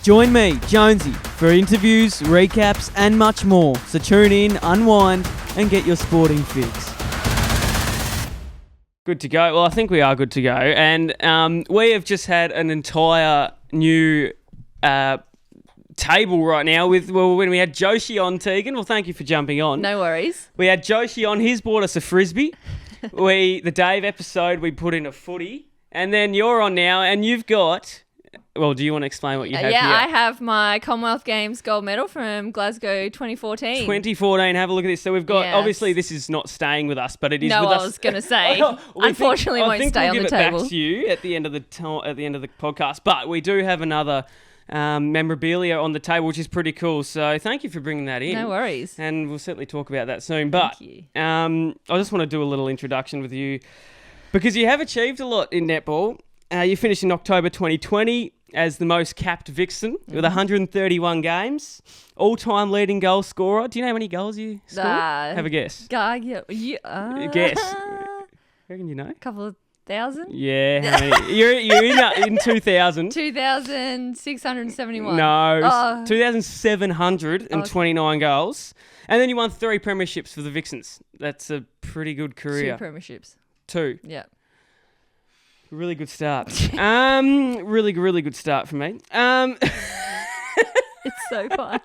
Join me, Jonesy, for interviews, recaps and much more. So tune in, unwind and get your sporting fix. Good to go. Well, I think we are good to go. And we have just had an entire new table right now when we had Jonesy on, Tegan. Well, thank you for jumping on. No worries. We had Jonesy on. He's bought us a Frisbee. The Dave episode, we put in a footy. And then you're on now and you've got... Well, do you want to explain what you have here? Yeah, I have my Commonwealth Games gold medal from Glasgow 2014. 2014, have a look at this. So we've got, obviously this is not staying with us, but it is with us. No, I was going to say, unfortunately it won't stay on the table. I think we'll give it back to you at the end of the podcast. But we do have another memorabilia on the table, which is pretty cool. So thank you for bringing that in. No worries. And we'll certainly talk about that soon. But Thank you. I just want to do a little introduction with you because you have achieved a lot in netball. You finished in October 2020 as the most capped Vixen with 131 games. All-time leading goal scorer. Do you know how many goals you scored? Have a guess. Guess. Reckon you know? A couple of thousand? Yeah. How many? You're in 2000. 2,671. No. 2,729 goals. And then you won 3 premierships for the Vixens. That's a pretty good career. 2 premierships. 2. Yeah. Really good start. Really good start for me. It's so fun.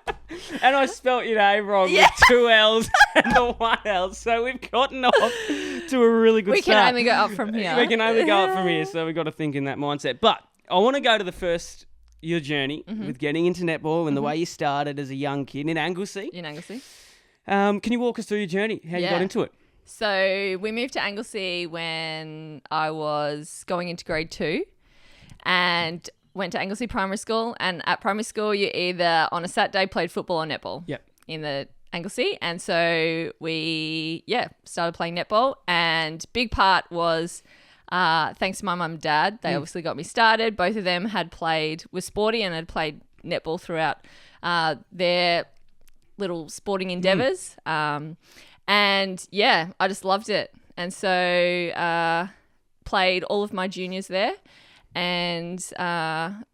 And I spelt your name wrong with 2 L's and the 1 L. So we've gotten off to a really good start. We can only go up from here. We can only go up from here. So we've got to think in that mindset. But I want to go to your journey with getting into netball and the way you started as a young kid in Anglesey. Can you walk us through your journey, how you got into it? So we moved to Anglesey when I was going into grade 2 and went to Anglesey Primary School. And at primary school, you either on a Saturday played football or netball in the Anglesey. And so we, started playing netball. And big part was thanks to my mum and dad. They obviously got me started. Both of them were sporty and had played netball throughout their little sporting endeavours. And I just loved it. And so played all of my juniors there and had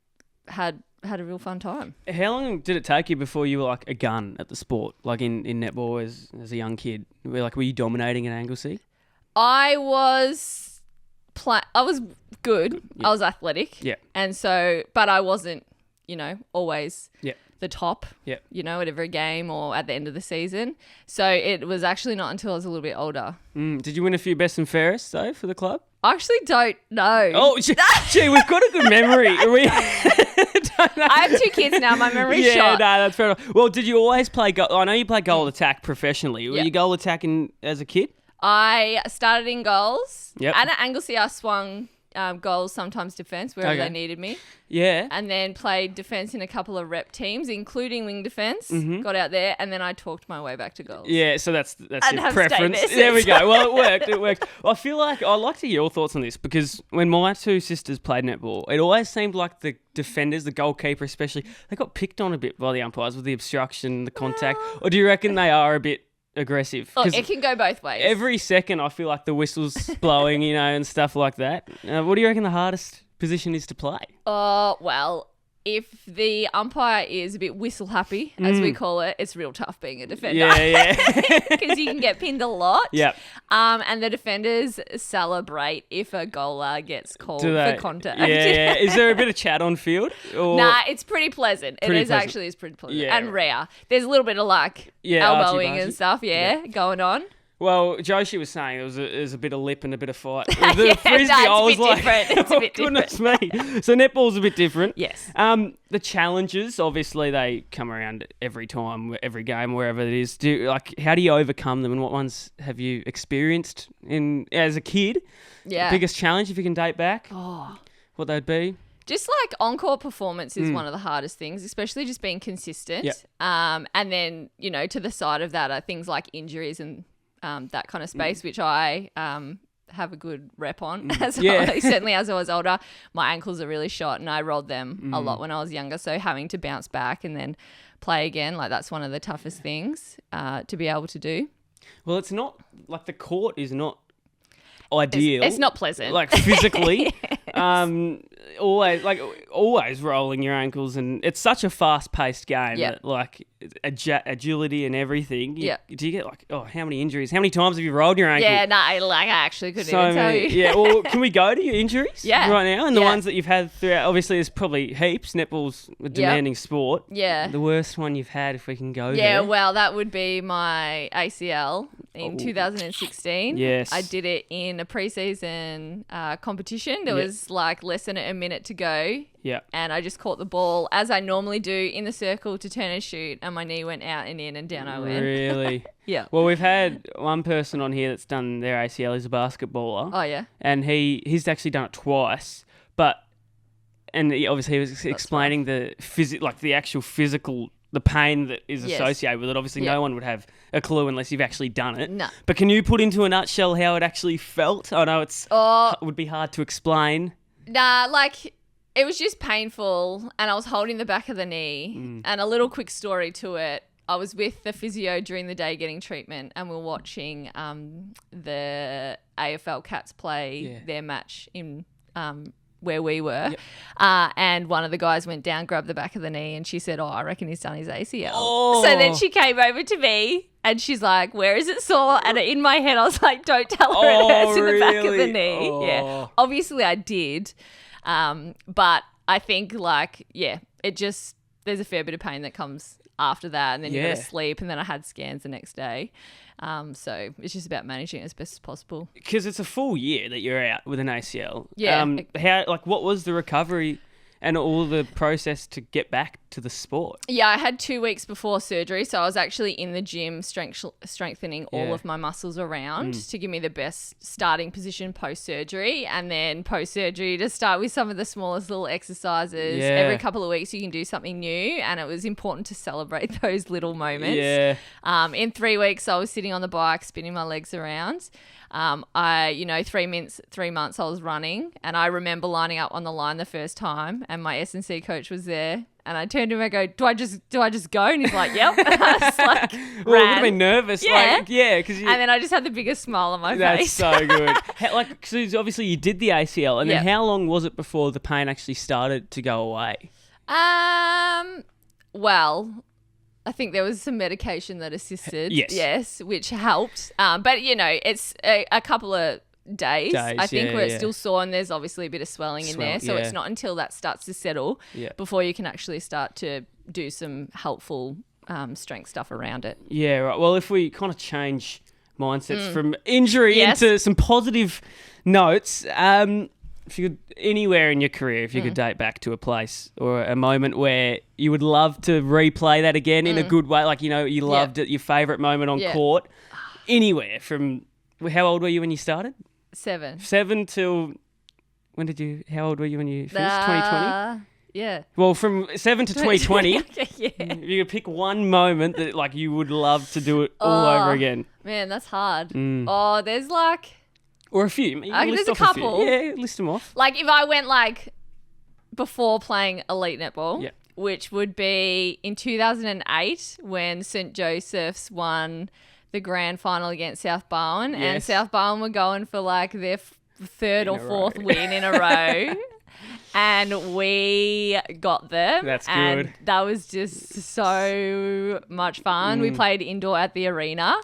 a real fun time. How long did it take you before you were like a gun at the sport, like in netball as a young kid? Were you dominating in Anglesey? I was good. I was athletic. Yeah. And so, but I wasn't, always the top, at every game or at the end of the season. So it was actually not until I was a little bit older. Did you win a few best and fairest though for the club? I actually don't know. Oh, gee, we've got a good memory. I have 2 kids now. My memory's shot. Yeah, no, that's fair enough. Well, did you always play goal? I know you played goal attack professionally. Were you goal attacking as a kid? I started in goals. Yep. And at Anglesey, I swung goals, sometimes defence, wherever they needed me. Yeah. And then played defence in a couple of rep teams, including wing defence. Got out there, and then I talked my way back to goals. Yeah, so that's your have preference. stayed There we go. Well, it worked. Well, I feel like I'd like to hear your thoughts on this because when my 2 sisters played netball, it always seemed like the defenders, the goalkeeper especially, they got picked on a bit by the umpires with the obstruction, the contact. Or do you reckon they are a bit aggressive? Look, it can go both ways. Every second I feel like the whistle's blowing, and stuff like that. What do you reckon the hardest position is to play? Well, if the umpire is a bit whistle happy, as we call it, it's real tough being a defender. Yeah. Because you can get pinned a lot. Yep. And the defenders celebrate if a goaler gets called for contact. Yeah. Is there a bit of chat on field? Or... Nah, it's pretty pleasant. It's pretty pleasant. Yeah. And rare. There's a little bit of elbowing and stuff, going on. Well, Jonesy was saying there was a bit of lip and a bit of fight. The Frisbee, I was like, it's a bit goodness me. So netball's a bit different. Yes. The challenges, obviously, they come around every time, every game, wherever it is. How do you overcome them, and what ones have you experienced as a kid? Yeah. The biggest challenge, if you can date back, what they'd be? Just on-court performance is one of the hardest things, especially just being consistent. Yep. And then, to the side of that are things like injuries and that kind of space, which I have a good rep on as well. Certainly as I was older, my ankles are really shot and I rolled them a lot when I was younger. So having to bounce back and then play again, that's one of the toughest things to be able to do. Well, it's not the court is not ideal. It's not pleasant. Physically. always rolling your ankles, and it's such a fast-paced game. Yeah. That, like agility and everything. Yeah. Do you get how many injuries? How many times have you rolled your ankle? Yeah, no, I actually couldn't even tell you. Yeah. Well, can we go to your injuries? Yeah. Right now, and the ones that you've had throughout. Obviously, there's probably heaps. Netball's a demanding sport. Yeah. The worst one you've had, if we can go there. Yeah, well, that would be my ACL in 2016. Yes. I did it in a preseason competition. There was like less than a minute to go. Yeah. And I just caught the ball, as I normally do, in the circle to turn and shoot, and my knee went out and in, and down I went. Really? Yeah. Well, we've had one person on here that's done their ACL. He's a basketballer. Oh, yeah? And he's actually done it twice. And he was explaining the actual physical, the pain that is associated with it. Obviously, no one would have a clue unless you've actually done it. No. But can you put into a nutshell how it actually felt? I know it would be hard to explain. Nah, like, it was just painful, and I was holding the back of the knee. And a little quick story to it. I was with the physio during the day getting treatment, and we were watching the AFL Cats play their match in where we were. Yep. And one of the guys went down, grabbed the back of the knee, and she said, I reckon he's done his ACL. Oh. So then she came over to me, and she's like, where is it sore? And in my head, I was like, don't tell her it hurts in the back of the knee. Oh. Yeah. Obviously, I did. But I think there's a fair bit of pain that comes after that, and then you got to sleep, and then I had scans the next day. So it's just about managing it as best as possible. Because it's a full year that you're out with an ACL. Yeah. What was the recovery and all the process to get back to the sport? Yeah, I had 2 weeks before surgery, so I was actually in the gym strengthening all of my muscles around to give me the best starting position post-surgery, and then post-surgery to start with some of the smallest little exercises. Yeah. Every couple of weeks you can do something new, and it was important to celebrate those little moments. Yeah. In 3 weeks, I was sitting on the bike, spinning my legs around. 3 months I was running, and I remember lining up on the line the first time, and my S&C coach was there, and I turned to him and I go, do I just go? And he's like, yep. And I was like, well, I would have been nervous. Yeah. And then I just had the biggest smile on my face. That's so good. Because obviously you did the ACL, and then how long was it before the pain actually started to go away? Well, I think there was some medication that assisted. Yes, which helped. But, it's a couple of days I think, where it's still sore, and there's obviously a bit of swelling in there. So it's not until that starts to settle before you can actually start to do some helpful strength stuff around it. Yeah, right. Well, if we kind of change mindsets from injury into some positive notes, if you could, anywhere in your career, if you could date back to a place or a moment where you would love to replay that again in a good way, like, you loved it, your favourite moment on court, anywhere from, how old were you when you started? 7. 7 till, how old were you when you finished, 2020? Yeah. Well, from 7 to 2020, yeah. you could pick one moment that, like, you would love to do it all over again. Man, that's hard. Oh, there's like... Or a few. There's a couple. Yeah, list them off. Like, if I went, like, before playing elite netball, which would be in 2008 when St. Joseph's won the grand final against South Barwon, and South Barwon were going for, like, their third or fourth win in a row. And we got them. That's and good. That was just so much fun. We played indoor at the arena,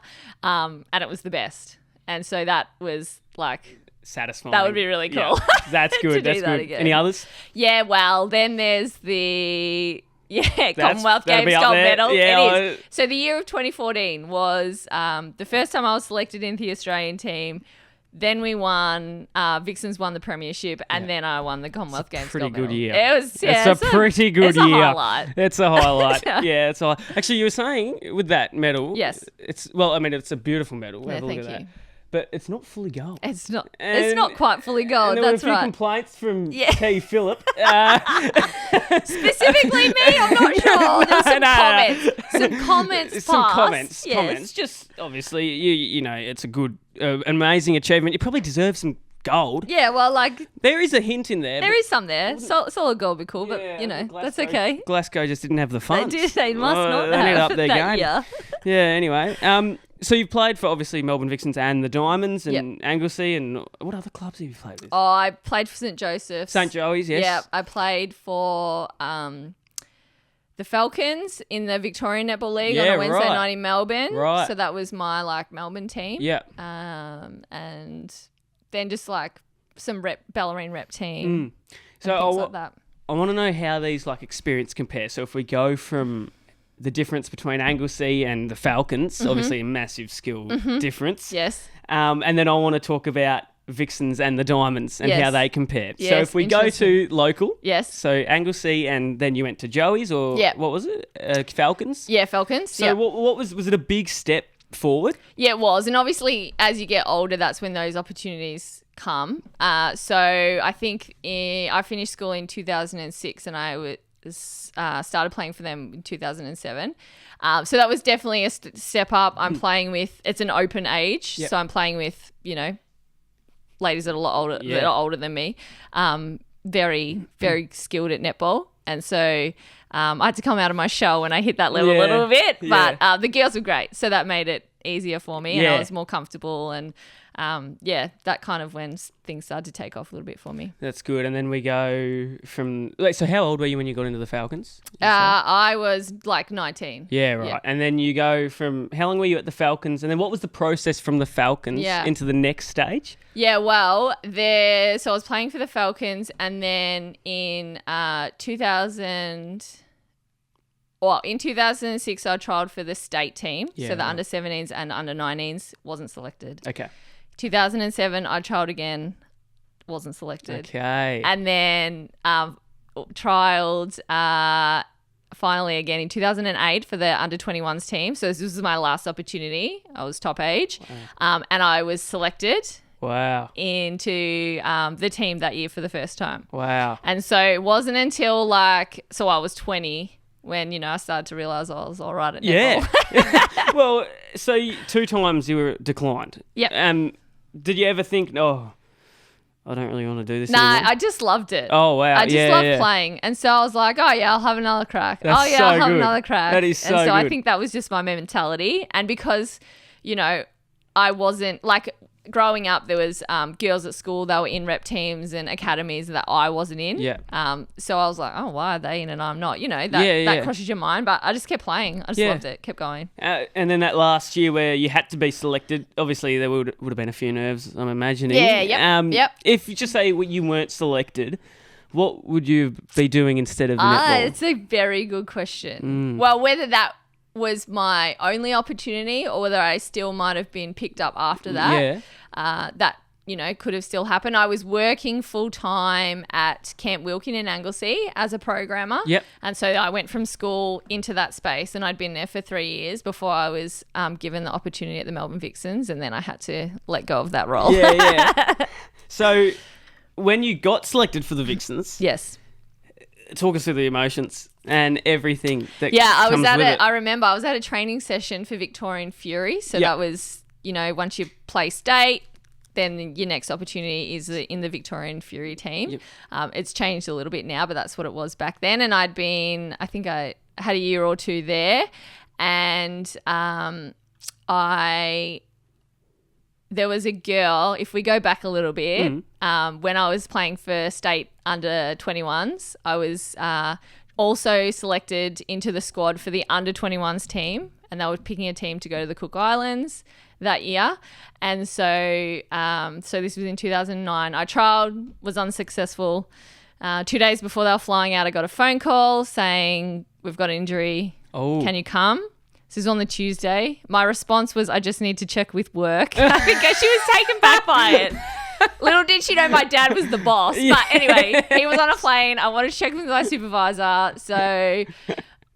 and it was the best. And so that was like... satisfying. That would be really cool. Yeah, that's good. That's good. Again. Any others? Yeah, well, then there's the... Commonwealth Games gold medal. Yeah, it is. So the year of 2014 was the first time I was selected into the Australian team. Then we won, Vixens won the premiership, and then I won the Commonwealth Games gold medal. Pretty good year. It was, it's a pretty good year. Highlight. It's a highlight. It's a highlight. Actually, you were saying with that medal. Yes. It's a beautiful medal. Yeah, Have a look thank at you. that. But it's not fully gold. It's not quite fully gold. And there That's were a few right. complaints from Tegan Philip. Specifically me, I'm not sure. There's some comments. Some comments. Yes. Comments. Just obviously, you know, it's a good, amazing achievement. You probably deserve some gold. Yeah, well, like there is a hint in there. There is some there. Solid gold would be cool, but you know, that's okay. Glasgow just didn't have the funds. They must not they have need up their that game. year. Yeah. Anyway, So you've played for obviously Melbourne Vixens and the Diamonds and Anglesey, and what other clubs have you played with? Oh, I played for St. Joseph's. St. Joey's, yes. Yeah, I played for the Falcons in the Victorian Netball League on a Wednesday night in Melbourne. Right. So that was my Melbourne team. Yeah. And then just some Bellarine rep team. So things like that. I want to know how these experience compare. So if we go from the difference between Anglesey and the Falcons, obviously a massive skill difference. Yes. And then I want to talk about Vixens and the Diamonds and how they compare. Yes, so if we go to local, so Anglesey, and then you went to Joey's, or what was it? Falcons? Yeah, Falcons. So what was it a big step forward? Yeah, it was. And obviously as you get older, that's when those opportunities come. So I think I finished school in 2006 and I started playing for them in 2007. So that was definitely a step up. I'm playing with, it's an open age. So I'm playing with, ladies that are a lot older, that are older than me. Very, very skilled at netball. And so I had to come out of my shell when I hit that level a little bit. But the girls were great. So that made it easier for me and I was more comfortable. And that kind of when things started to take off a little bit for me. That's good. And then we go from... So how old were you when you got into the Falcons? I was 19. Yeah, right. Yeah. And then you go from... How long were you at the Falcons? And then what was the process from the Falcons into the next stage? Yeah, well, so I was playing for the Falcons and then in 2006, I trialled for the state team. So the under-17s and under-19s wasn't selected. Okay. 2007, I trialled again, wasn't selected. Okay. And then trialled finally again in 2008 for the under-21s team. So this was my last opportunity. I was top age. Wow. And I was selected. Wow. Into the team that year for the first time. Wow. And so it wasn't until so I was 20 when, I started to realise I was all right at netball. Yeah. Well, so 2 times you were declined. Yeah. Did you ever think, I don't really want to do this anymore? I just loved it. Oh, wow. I just loved playing. And so I was like, oh, yeah, I'll have another crack. I'll have another crack. That is so good. And so I think that was just my mentality. And because, I wasn't growing up, there was girls at school that were in rep teams and academies that I wasn't in. Yeah. So I was like, oh, why are they in and I'm not? That crosses your mind. But I just kept playing. I just loved it. Kept going. And then that last year where you had to be selected, obviously there would have been a few nerves, I'm imagining. Yeah. Yep. If you just say you weren't selected, what would you be doing instead of the netball? It's a very good question. Well, whether that was my only opportunity or whether I still might have been picked up after that. That, could have still happened. I was working full-time at Camp Wilkin in Anglesey as a programmer. Yep. And so I went from school into that space and I'd been there for 3 years before I was given the opportunity at the Melbourne Vixens, and then I had to let go of that role. Yeah. So when you got selected for the Vixens... Yes. Talk us through the emotions and everything that I remember I was at a training session for Victorian Fury. So that was, once you play state, then your next opportunity is in the Victorian Fury team. Yep. It's changed a little bit now, but that's what it was back then. And I think I had a year or 2 there, and there was a girl, if we go back a little bit, when I was playing for state under 21s, I was also selected into the squad for the under 21s team, and they were picking a team to go to the Cook Islands that year. And so this was in 2009. I trialled, was unsuccessful. 2 days before they were flying out, I got a phone call saying, we've got an injury. Oh. Can you come? This is on the Tuesday. My response was, I just need to check with work. Because she was taken back by it. Little did she know my dad was the boss. Yeah. But anyway, he was on a plane. I wanted to check with my supervisor. So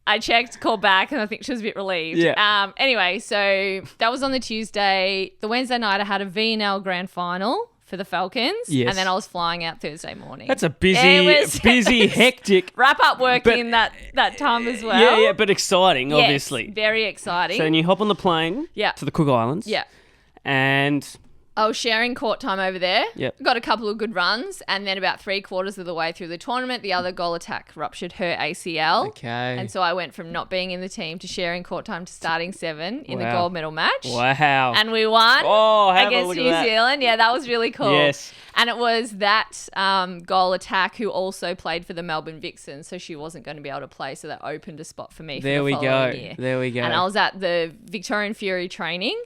I checked, called back, and I think she was a bit relieved. Yeah. Anyway, so that was on the Tuesday. The Wednesday night, I had a V&L grand final for the Falcons. Yes. And then I was flying out Thursday morning. That's a busy, hectic. Wrap up work in that time as well. Yeah, but exciting, obviously. Very exciting. So then you hop on the plane to the Cook Islands. Yeah. And I was sharing court time over there. Yep. Got a couple of good runs, and then about 3/4 of the way through the tournament, the other goal attack ruptured her ACL. Okay. And so I went from not being in the team to sharing court time to starting 7 in the Wow. gold medal match. Wow. And we won have a against look at New that. Zealand. Yeah, that was really cool. Yes. And it was that goal attack who also played for the Melbourne Vixens, so she wasn't going to be able to play, so that opened a spot for me for There the we following go. year. There we go. And I was at the Victorian Fury training,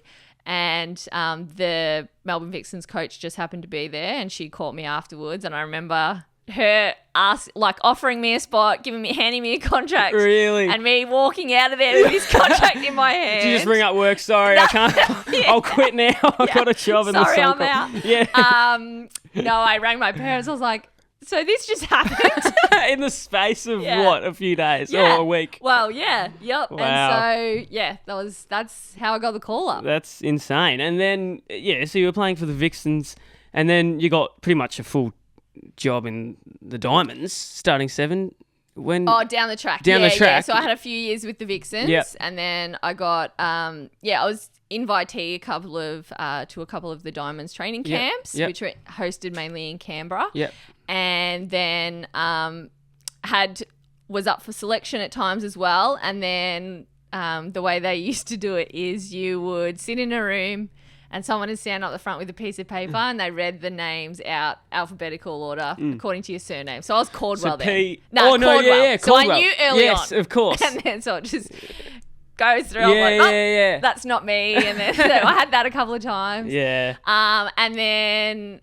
and the Melbourne Vixens coach just happened to be there, and she caught me afterwards, and I remember her offering me a spot, handing me a contract. Really? And me walking out of there with this contract in my hand. Did you just ring up work? Sorry, I can't. Yeah. I'll quit now. I've got a job in the Sorry, I'm soccer. out. Yeah. No, I rang my parents. I was like, so this just happened? In the space of Yeah. what? A few days Yeah. or a week? Well, yeah. Yep. Wow. And so, yeah, that's how I got the call up. That's insane. And then, so you were playing for the Vixens, and then you got pretty much a full job in the Diamonds, starting 7. When? Oh, down the track. Down the track. Yeah. So I had a few years with the Vixens, Yep. and then I got, I was invitee to a couple of the Diamonds training Yep. camps, Yep. which were hosted mainly in Canberra. Yep. And then was up for selection at times as well. And then the way they used to do it is you would sit in a room and someone would stand up the front with a piece of paper and they read the names out alphabetical order according to your surname. So I was Caldwell then. Caldwell. Yeah, So I Caldwell. knew early on. Yes, of course. And then so it just goes through. I'm like, yeah. that's not me. And then so I had that a couple of times. Yeah. And then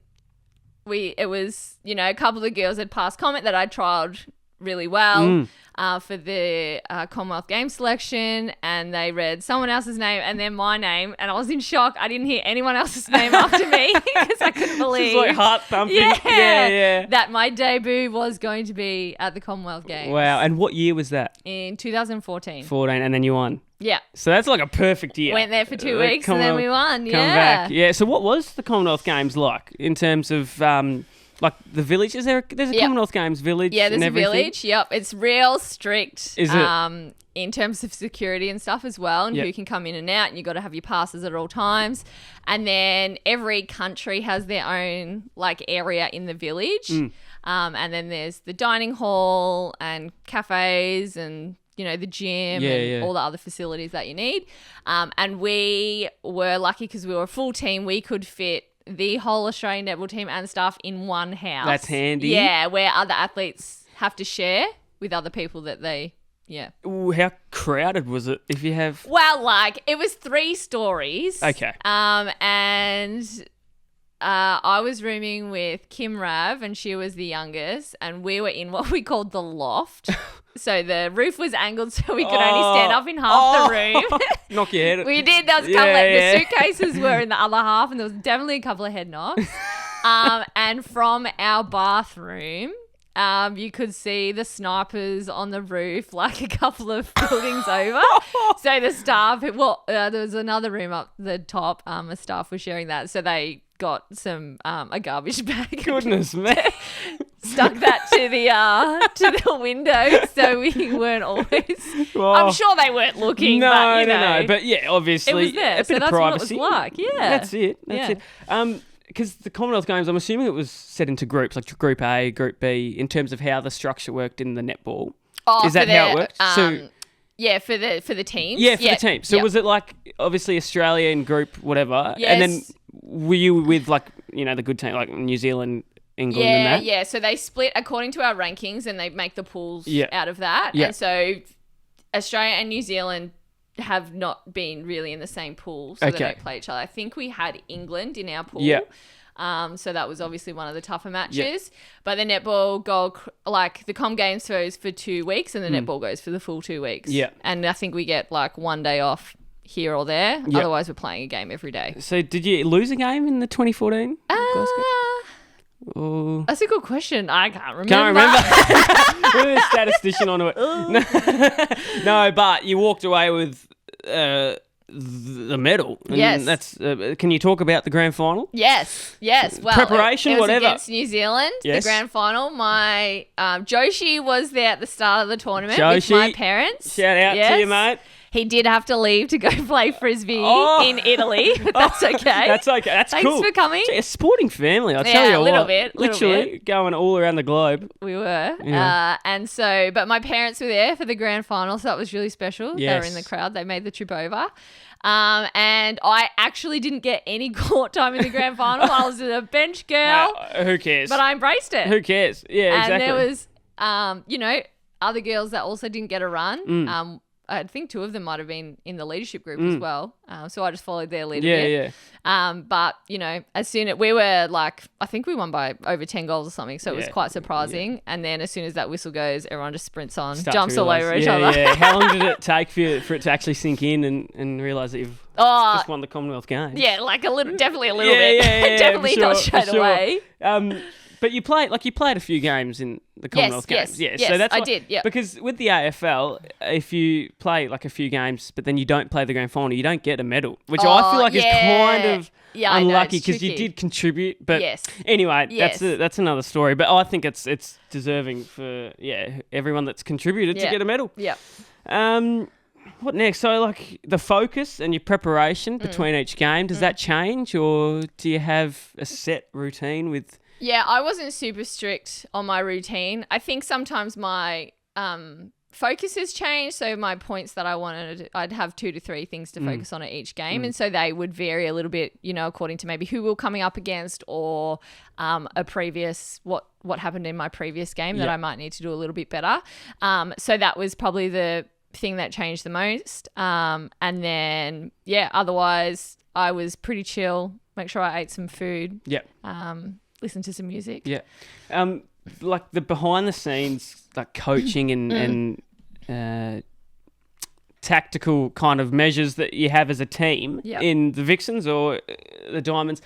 it was, a couple of the girls had passed comment that I trialled really well for the Commonwealth Games selection, and they read someone else's name and then my name, and I was in shock. I didn't hear anyone else's name after me because I couldn't believe. It's like heart thumping. Yeah, that my debut was going to be at the Commonwealth Games. Wow. And what year was that? In 2014. 14, and then you won. Yeah. So that's like a perfect year. Went there for 2 weeks and then we won. Come back. Yeah. So what was the Commonwealth Games like in terms of like the village? There's a Commonwealth Games village. Yeah, there's and a everything? village. Yep. It's real strict. Is it? In terms of security and stuff as well, and who can come in and out, and you've got to have your passes at all times. And then every country has their own area in the village. And then there's the dining hall and cafes and the gym and all the other facilities that you need. And we were lucky because we were a full team. We could fit the whole Australian netball team and staff in one house. That's handy. Yeah, where other athletes have to share with other people that they, Ooh, how crowded was it if you have... Well, it was 3 stories. Okay. And I was rooming with Kim Rav, and she was the youngest, and we were in what we called the loft. So the roof was angled so we could only stand up in half the room. Knock your head. We did. There was a couple the suitcases were in the other half, and there was definitely a couple of head knocks. And from our bathroom, you could see the snipers on the roof a couple of buildings over. So the staff, there was another room up the top. The staff was sharing that. So they got a garbage bag. Goodness me. Stuck that to the window so we weren't always... Well, I'm sure they weren't looking, but No. But yeah, obviously, it was there. a bit So of that's privacy. what it was like. Yeah. That's it. Because the Commonwealth Games, I'm assuming it was set into groups, like Group A, Group B, in terms of how the structure worked in the netball. Is that how it worked? Yeah, for the teams. Yeah, for the team. So was it obviously Australia in group whatever, Yes. and then were you with the good team like New Zealand, England, and that? Yeah. So they split according to our rankings, and they make the pools out of that. Yeah. And so Australia and New Zealand have not been really in the same pool, so they don't play each other. I think we had England in our pool. Yeah. So that was obviously one of the tougher matches. But the netball the Com Games goes for 2 weeks, and the netball goes for the full 2 weeks. Yeah. And I think we get 1 day off here or there. Yep. Otherwise, we're playing a game every day. So did you lose a game in the 2014? That's a good question. I can't remember. Can't remember. We're a statistician onto it. No, but you walked away with the medal. And Yes. That's. Can you talk about the grand final? Yes. Well, Preparation, it was whatever. against New Zealand, Yes. the grand final. My Joshi was there at the start of the tournament with Joshi, my parents. Shout out to you, mate. He did have to leave to go play frisbee in Italy, but that's okay. That's okay. That's Thanks cool. for coming. Gee, a sporting family, I'll tell you a what. little bit. Literally going all around the globe. We were. Yeah. And so, but my parents were there for the grand final, so that was really special. Yes. They were in the crowd. They made the trip over. And I actually didn't get any court time in the grand final. I was a bench girl. Who cares? But I embraced it. Who cares? Yeah, exactly. And there was, other girls that also didn't get a run. I think 2 of them might have been in the leadership group as well. So I just followed their lead a bit. Yeah. But, as soon as we were I think we won by over 10 goals or something. So it was quite surprising. Yeah. And then as soon as that whistle goes, everyone just sprints on, Start jumps to all realise- over each other. Yeah. How long did it take for it to actually sink in and realise that you've just won the Commonwealth Games? Yeah, definitely a little bit. Definitely for not sure, straight away. But you played a few games in the Commonwealth Games. Yes, so that's I did. Yeah, because with the AFL, if you play like a few games, but then you don't play the grand final, you don't get a medal, which I feel like is kind of unlucky because you did contribute. But anyway, that's another story. But I think it's deserving for everyone that's contributed to get a medal. Yeah. What next? So, like the focus and your preparation between each game, does that change, or do you have a set routine with? Yeah, I wasn't super strict on my routine. I think sometimes my focus has changed. So my points that I wanted, I'd have 2 to 3 things to focus on at each game. And so they would vary a little bit, according to maybe who we were coming up against or a previous, what happened in my previous game that I might need to do a little bit better. So that was probably the thing that changed the most. And then, otherwise I was pretty chill. Make sure I ate some food. Yeah. Listen to some music. Yeah. Like the behind the scenes, like coaching and tactical kind of measures that you have as a team in the Vixens or the Diamonds.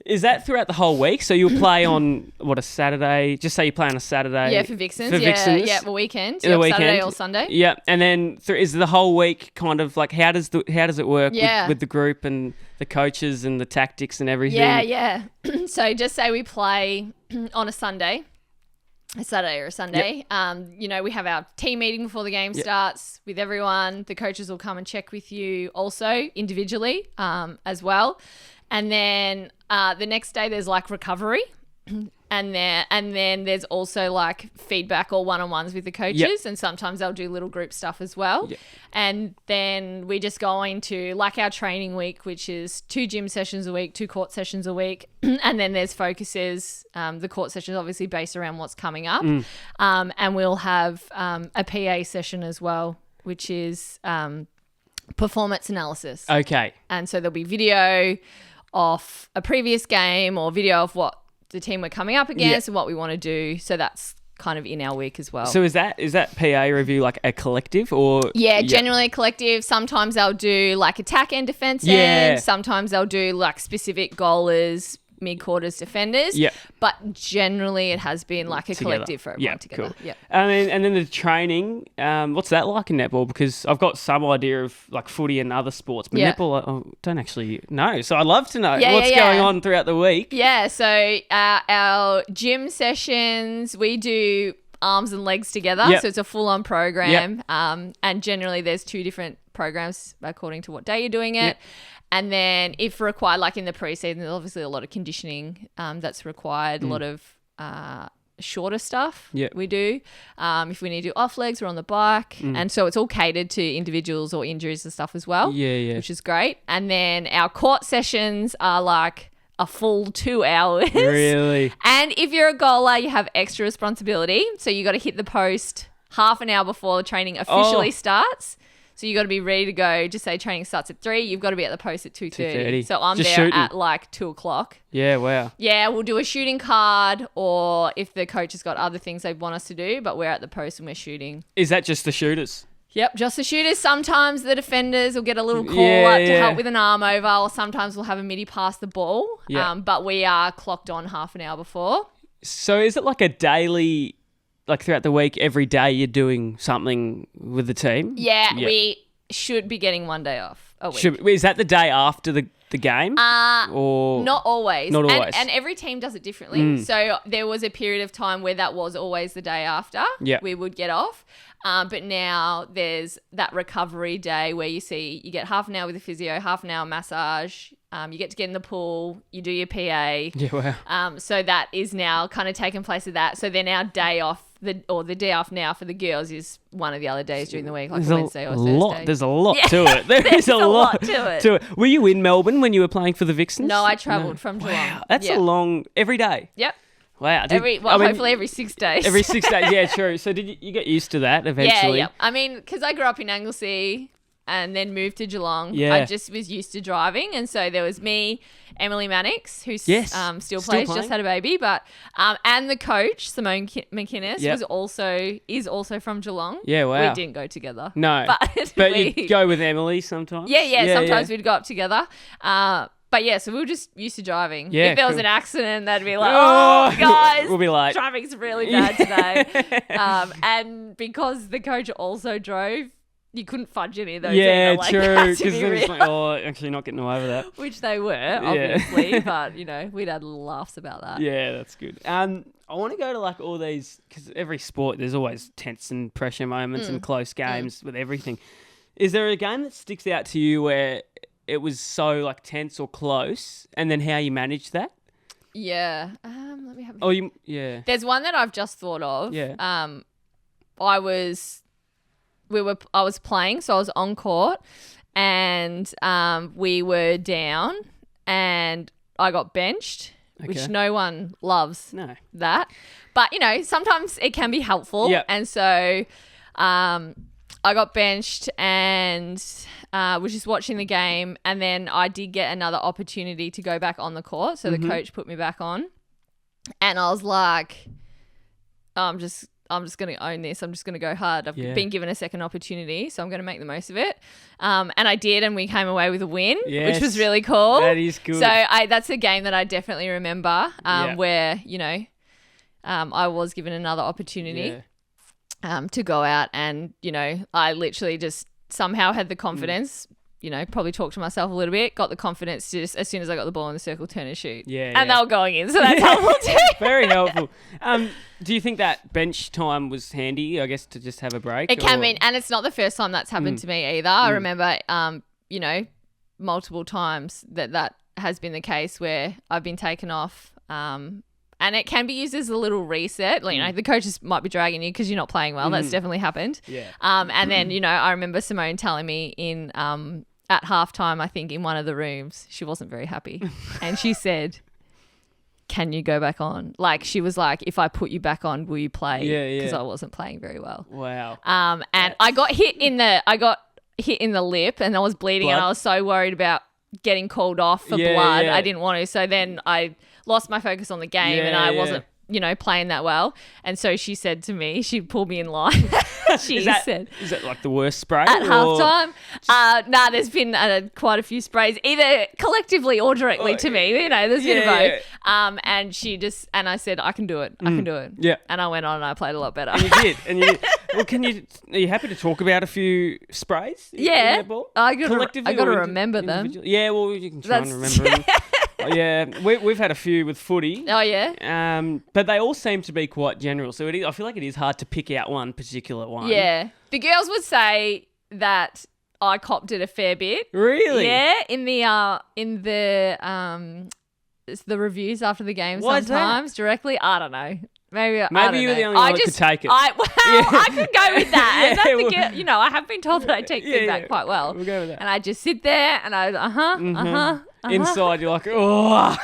Is that throughout the whole week? So you'll play on, a Saturday? Just say you play on a Saturday. Yeah, for Vixens. Vixens. Yeah, the weekend. The weekend. Saturday or Sunday. Yeah, and then is the whole week kind of like, how does it work with the group and the coaches and the tactics and everything? Yeah. So just say we play on a Saturday or a Sunday. Yep. We have our team meeting before the game starts with everyone. The coaches will come and check with you also individually as well. And then the next day there's like recovery, and then there's also like feedback or one-on-ones with the coaches, and sometimes they'll do little group stuff as well. And then we just go into like our training week, which is 2 gym sessions a week, 2 court sessions a week, and then there's focuses. The court session is obviously based around what's coming up, and we'll have a PA session as well, which is performance analysis. Okay. And so there'll be video of a previous game or video of what the team we're coming up against and what we want to do. So that's kind of in our week as well. So is that PA review like a collective or? Yeah, generally a collective. Sometimes they'll do like attack and defense end. Sometimes they'll do like specific goalers, mid-quarters defenders. Yeah. But generally it has been like a collective for everyone together. Cool. Yeah. And then the training, what's that like in netball? Because I've got some idea of like footy and other sports, but netball I don't actually know. So I'd love to know what's going on throughout the week. Yeah, so our gym sessions, we do arms and legs together. So it's a full-on program. And generally there's 2 different programs according to what day you're doing it. And then if required, like in the preseason, there's obviously a lot of conditioning that's required, a lot of shorter stuff we do. If we need to do off legs, we're on the bike. And so it's all catered to individuals or injuries and stuff as well, which is great. And then our court sessions are like a full 2 hours. Really? And if you're a goaler, you have extra responsibility. So you got to hit the post half an hour before the training officially starts. So you got to be ready to go. Just say training starts at 3. You've got to be at the post at 2:30. So I'm just there shooting at like 2:00. Yeah, wow. Yeah, we'll do a shooting card, or if the coach has got other things they want us to do, but we're at the post and we're shooting. Is that just the shooters? Yep, just the shooters. Sometimes the defenders will get a little call up to help with an arm over, or sometimes we'll have a midi pass the ball. But we are clocked on half an hour before. So is it like a daily, like throughout the week, every day you're doing something with the team? Yeah, we should be getting 1 day off a week. Is that the day after the game? Or not always. Not always. And every team does it differently. So there was a period of time where that was always the day after we would get off. But now there's that recovery day where you get half an hour with the physio, half an hour massage. You get to get in the pool. You do your PA. Yeah, wow. So that is now kind of taken place of that. So they're now day off. The day off now for the girls is one of the other days during the week, like Wednesday or Thursday. There's a lot to it. There's a lot to it. Were you in Melbourne when you were playing for the Vixens? No, I travelled from Geelong. Wow, that's a long every day. Yep. Wow. Hopefully every 6 days. Every 6 days, yeah, true. So did you get used to that eventually? Yeah. I mean, because I grew up in Anglesea and then moved to Geelong. Yeah. I just was used to driving, and so there was me, Emily Mannix, who still plays, just had a baby, but and the coach Simone McInnes is also from Geelong. Yeah, wow. We didn't go together. No, but you'd go with Emily sometimes. Yeah. Sometimes we'd go up together. But yeah, so we were just used to driving. Yeah, if there was an accident, they'd be like, "Oh, guys, we'll be like, driving's really bad today." And because the coach also drove, you couldn't fudge any of those. Yeah, either. True. Because it's like, actually not getting away with that. Which they were, obviously, but we'd had laughs about that. Yeah, that's good. I want to go to like all these, because every sport there's always tense and pressure moments and close games with everything. Is there a game that sticks out to you where it was so like tense or close, and then how you managed that? Yeah. Let me have. There's one that I've just thought of. Yeah. I was playing, so I was on court, and we were down, and I got benched, which no one loves. No. That, but sometimes it can be helpful. Yep. And so, I got benched and was just watching the game, and then I did get another opportunity to go back on the court. So the coach put me back on, and I was like, I'm just going to own this. I'm just going to go hard. I've been given a second opportunity, so I'm going to make the most of it. And I did, and we came away with a win, which was really cool. That is good. So that's a game that I definitely remember where, I was given another opportunity to go out, and, I literally just somehow had the confidence, probably talked to myself a little bit, got the confidence to just, as soon as I got the ball in the circle, turn and shoot. And they were going in, so that's helpful too. Very helpful. Do you think that bench time was handy, I guess, to just have a break? It can be, and it's not the first time that's happened to me either. I remember, multiple times that has been the case where I've been taken off, and it can be used as a little reset. Like, the coaches might be dragging you because you're not playing well. That's definitely happened. Yeah. And then, I remember Simone telling me at halftime, I think in one of the rooms, she wasn't very happy. And she said, "Can you go back on?" Like, she was like, "If I put you back on, will you play?" Yeah. Because I wasn't playing very well. Wow. And I got hit in the lip, and I was bleeding, and I was so worried about getting called off for blood. I didn't want to. So then I lost my focus on the game, and I wasn't, playing that well. And so she said to me, she pulled me in line. She said, "Is that like the worst spray at halftime?" Nah, there's been quite a few sprays, either collectively or directly to me. There's been a both. And I said, "I can do it. I can do it." Yeah. And I went on and I played a lot better. And you did. Well, are you happy to talk about a few sprays? Yeah. In netball? I got to remember them. Yeah, well, you can try and remember them. Yeah, we've had a few with footy. Oh, yeah? But they all seem to be quite general. So I feel like it is hard to pick out one particular one. Yeah. The girls would say that I copped it a fair bit. Really? Yeah, in the reviews after the game. Why sometimes directly. I don't know. Maybe you were the only one that could take it. I could go with that. And I have been told that I take feedback quite well. We'll go with that. And I just sit there and I Inside, you're like, oh.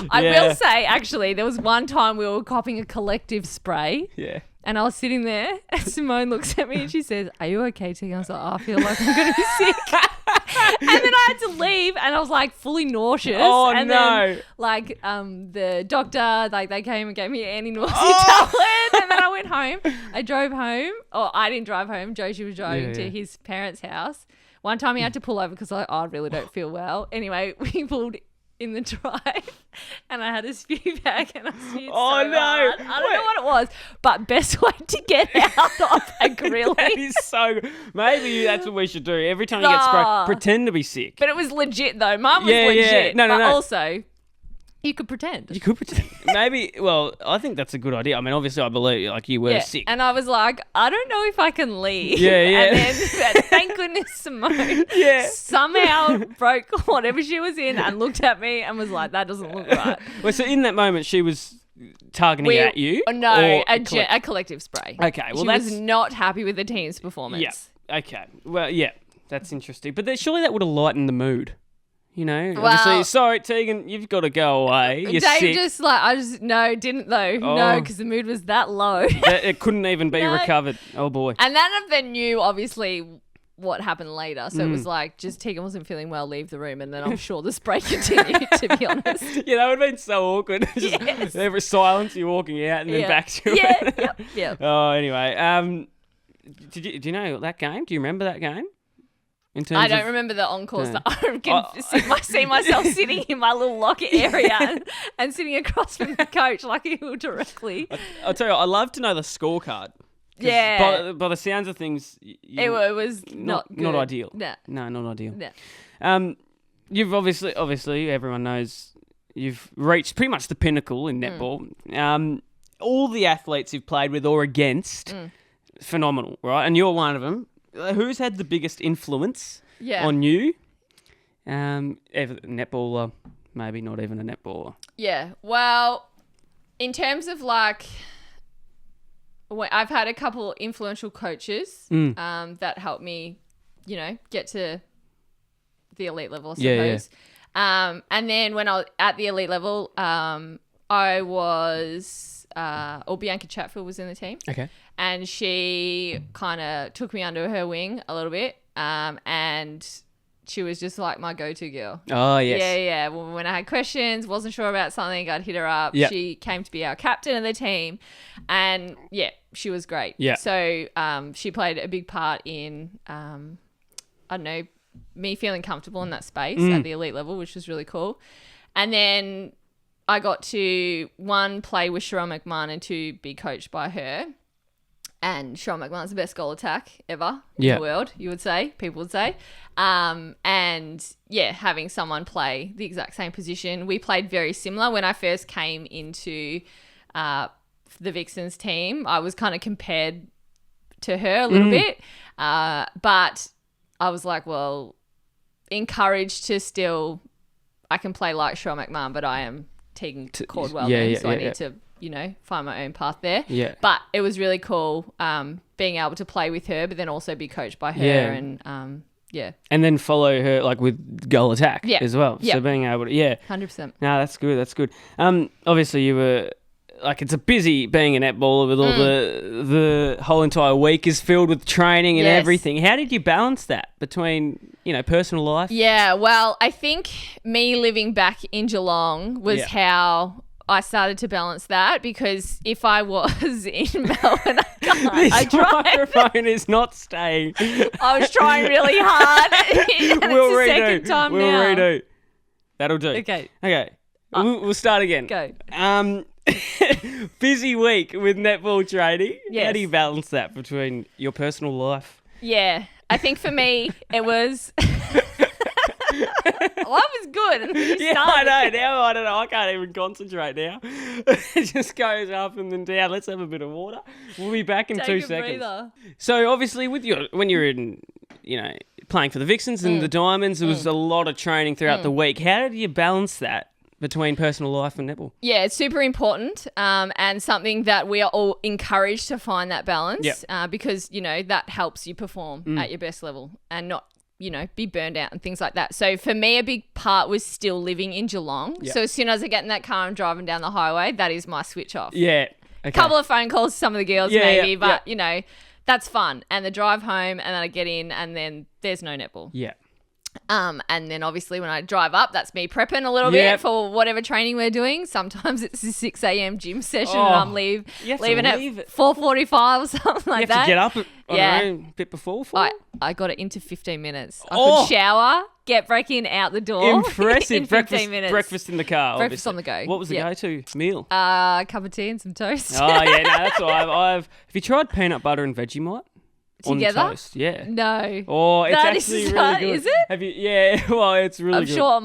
I will say, actually, there was one time we were copping a collective spray. Yeah. And I was sitting there, and Simone looks at me and she says, "Are you okay, Tegan?" I was like, "I feel like I'm going to be sick." And then I had to leave, and I was like fully nauseous. Oh, and no. Then, the doctor, they came and gave me an anti-nausea tablet, and then I went home. I drove home. Or I didn't drive home. Josie was driving to his parents' house. One time he had to pull over because I really don't feel well. Anyway, we pulled in the drive, and I had a spew bag, and I spewed so hard. I don't know what it was, but best way to get out of a grilling. That is so. Maybe that's what we should do. Every time you get sprayed, pretend to be sick. But it was legit though. Mine was legit. No. Also, You could pretend. You could pretend. Maybe, well, I think that's a good idea. I mean, obviously, I believe, like, you were sick. And I was like, I don't know if I can leave. Yeah. And then, thank goodness, Simone somehow broke whatever she was in and looked at me and was like, that doesn't look right. Well, so in that moment, she was targeting at you? No, a collective spray. Okay, well, she was not happy with the team's performance. Yeah, okay. Well, yeah, that's interesting. But surely that would have lightened the mood. You know, well, obviously, sorry, Tegan, you've got to go away. You're Dave sick. Didn't though. No, because the mood was that low. It couldn't even be recovered. Oh, boy. And then I knew, obviously, what happened later. So it was like, just Tegan wasn't feeling well, leave the room. And then I'm sure the spray continued, to be honest. Yeah, that would have been so awkward. Just there was silence, you're walking out and then back to it. Yeah. Oh, anyway. Do you know that game? Do you remember that game? I don't remember the encores. I can see myself sitting in my little locker area and sitting across from the coach like he will directly. I'll tell you, I love to know the scorecard. Yeah. By the sounds of things, it was not good. Not ideal. No, not ideal. No. You've obviously, everyone knows you've reached pretty much the pinnacle in netball. All the athletes you've played with or against, phenomenal, right? And you're one of them. Who's had the biggest influence on you? Netballer, maybe not even a netballer. Yeah. Well, in terms of like, I've had a couple influential coaches that helped me, get to the elite level, I suppose. Yeah. And then when I was at the elite level, I was, Bianca Chatfield was in the team. Okay. And she kind of took me under her wing a little bit. And she was just like my go-to girl. Oh, yes. Yeah. When I had questions, wasn't sure about something, I'd hit her up. Yep. She came to be our captain of the team. And, she was great. Yeah. So she played a big part in, me feeling comfortable in that space at the elite level, which was really cool. And then I got to, 1, play with Cheryl McMahon and 2, be coached by her. And Cheryl McMahon's the best goal attack ever in the world, people would say. Having someone play the exact same position. We played very similar. When I first came into the Vixens team, I was kind of compared to her a little bit. But I was like, well, encouraged to still, I can play like Cheryl McMahon, but I am Tegan Cordwell. I need to, find my own path there. Yeah. But it was really cool being able to play with her, but then also be coached by her and And then follow her like with goal attack as well. Yeah. So being able to 100%. No, that's good. Obviously you were like, it's a busy being a netballer with all the whole entire week is filled with training and everything. How did you balance that between, personal life? Yeah, well, I think me living back in Geelong was how I started to balance that, because if I was in Melbourne, This microphone is not staying. I was trying really hard. We'll it's the redo. second time We'll now. redo. That'll do. Okay. We'll start again. Go. Busy week with netball training. Yes. How do you balance that between your personal life? Yeah. I think for me, it was... Life was good. And I know. Now I don't know. I can't even concentrate now. It just goes up and then down. Let's have a bit of water. We'll be back in 2 seconds. Breather. So obviously, when you're in, playing for the Vixens and the Diamonds, there was a lot of training throughout the week. How did you balance that between personal life and netball? Yeah, it's super important and something that we are all encouraged to find that balance because, that helps you perform at your best level and not, be burned out and things like that. So for me, a big part was still living in Geelong. Yep. So as soon as I get in that car and driving down the highway, that is my switch off. Yeah. Okay. Couple of phone calls to some of the girls but, that's fun. And the drive home and then I get in and then there's no netball. Yeah. And then obviously when I drive up, that's me prepping a little bit for whatever training we're doing. Sometimes it's a 6 a.m. gym session and I'm leaving at 4:45 or something like that. You have to get up a bit before 4? I got it into 15 minutes. I could shower, get back out the door. Impressive. In 15 minutes. Breakfast in the car. Breakfast obviously. on the go. What was the go-to meal? A cup of tea and some toast. Oh, yeah, no, that's what Have you tried peanut butter and Vegemite? Together? on toast. Yeah. No. Oh, it's That actually is really not- good. is it? Have you? Yeah. Well, it's really I'm good. sure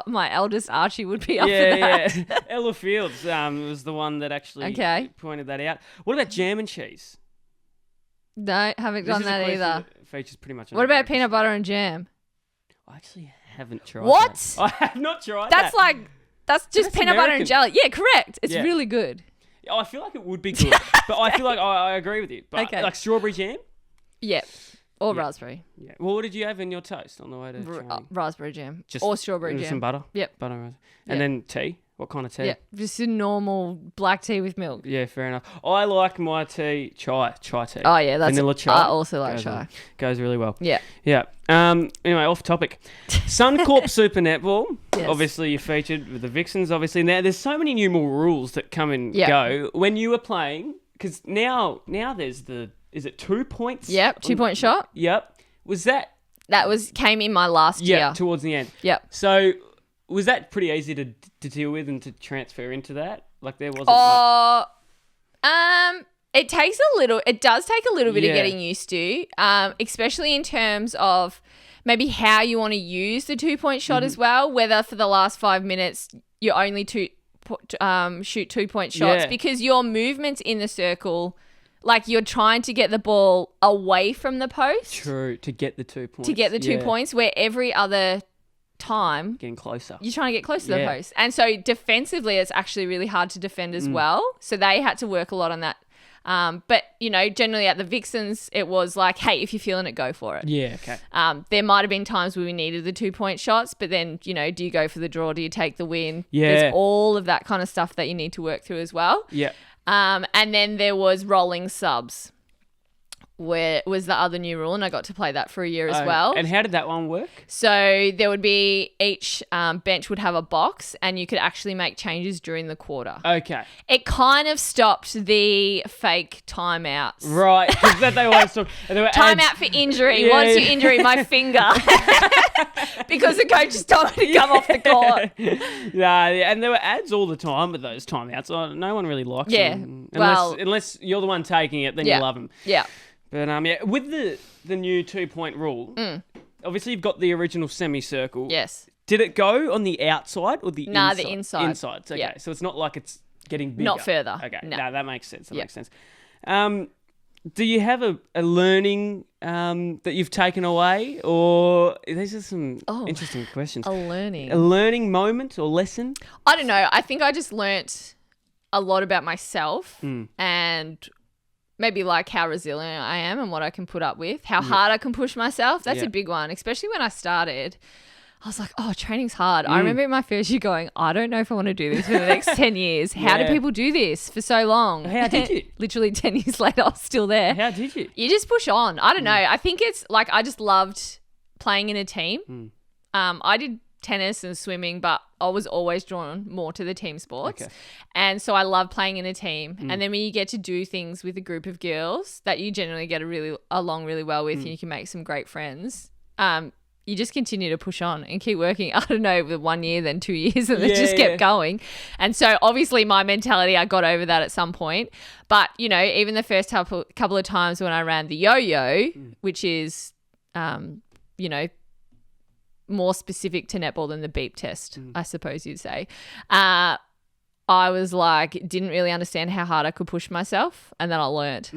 my eldest Archie would be up for Yeah, that. yeah. Ella Fields was the one that actually Okay. pointed that out. What about jam and cheese? No, haven't This done is a that question either. that features pretty much. on What every about peanut episode. butter and jam? I actually haven't tried. What? that. I have not tried That's that. that's just That's peanut butter American. and jelly. Yeah, correct. It's Yeah. really good. Oh, I feel like it would be good, but I feel like I agree with you. But Okay. like strawberry jam. Yeah. Or Yeah. raspberry. Yeah. Well, what did you have in your toast on the way to training? Raspberry jam. Just or strawberry With jam. some butter. Yep. Butter. And Yeah. then tea. What kind of tea? Yeah, just a normal black tea with milk. Yeah, fair enough. I like my tea chai tea. Oh yeah, that's vanilla chai. I also like goes chai. on. Goes really well. Yeah. Yeah. Anyway, off topic. Suncorp Super Netball. Yes. Obviously, you featured with the Vixens. Obviously, now there's so many new more rules that come and Yeah. go. When you were playing, because now there's is it 2 points? Yep, 2-point shot. Yep. Was that? That came in my last Yeah. year. Towards the end. Yep. So was that pretty easy to deal with and to transfer into that? Like there wasn't. much... It does take a little bit Yeah. of getting used to, especially in terms of maybe how you want to use the 2-point shot as well, whether for the last 5 minutes you only shoot 2-point shots Yeah. because your movements in the circle, like you're trying to get the ball away from the post True. To get the 2 points. to get the 2 Yeah. points, where every other time Getting closer. you're trying to get close to the Yeah. post. And so defensively, it's actually really hard to defend as well. So they had to work a lot on that. But, generally at the Vixens, it was like, hey, if you're feeling it, go for it. Yeah. Okay. There might have been times where we needed the 2-point shots, but then, do you go for the draw? Do you take the win? Yeah. There's all of that kind of stuff that you need to work through as well. Yeah. And then there was rolling subs, where was the other new rule, and I got to play that for a year as well. And how did that one work? So there would be each bench would have a box, and you could actually make changes during the quarter. Okay. It kind of stopped the fake timeouts. Right. 'Cause that they always talk. And there were ads- Timeout for injury. Yeah, What's yeah. your injury? My finger. Because the coach just told me to come off the court. Yeah, and there were ads all the time with those timeouts. No one really likes Yeah, them. well- Unless you're the one taking it, then Yeah. you love them. Yeah. But yeah, with the new 2-point rule, obviously you've got the original semicircle. Yes. Did it go on the outside or the Nah, inside? the inside. Inside. Okay. Yeah. So it's not like it's getting bigger. Not further. Okay. No. No, that makes sense. That Yeah. makes sense. Do you have a learning that you've taken away, or these are some interesting questions? A learning. A learning moment or lesson? I don't know. I think I just learnt a lot about myself and maybe like how resilient I am and what I can put up with, how hard I can push myself. That's Yeah. a big one, especially when I started. I was like, oh, training's hard. I remember in my first year going, I don't know if I want to do this for the next 10 years. How do Yeah. people do this for so long? How did you? Literally 10 years later, I was still there. How did you? You just push on. I don't know. I think it's like I just loved playing in a team. I did tennis and swimming, but I was always drawn more to the team sports. Okay. And so I love playing in a team. And then when you get to do things with a group of girls that you generally get along really well with and you can make some great friends, you just continue to push on and keep working. I don't know, with 1 year, then 2 years, and it just kept going. And so obviously my mentality, I got over that at some point. But, even the first couple of times when I ran the yo-yo, which is, more specific to netball than the beep test, I suppose you'd say. I was like, didn't really understand how hard I could push myself. And then I learnt.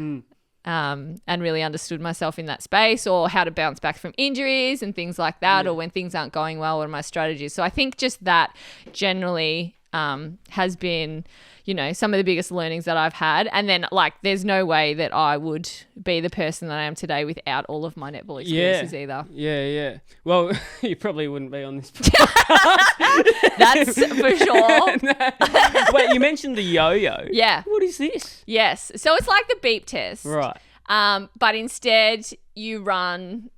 And really understood myself in that space, or how to bounce back from injuries and things like that, or when things aren't going well, what are my strategies? So I think just that generally has been, some of the biggest learnings that I've had. And then there's no way that I would be the person that I am today without all of my netball experiences either. Yeah. Well, you probably wouldn't be on this. That's for sure. Wait, you mentioned the yo-yo. Yeah. What is this? Yes. So it's like the beep test. Right. But instead you run,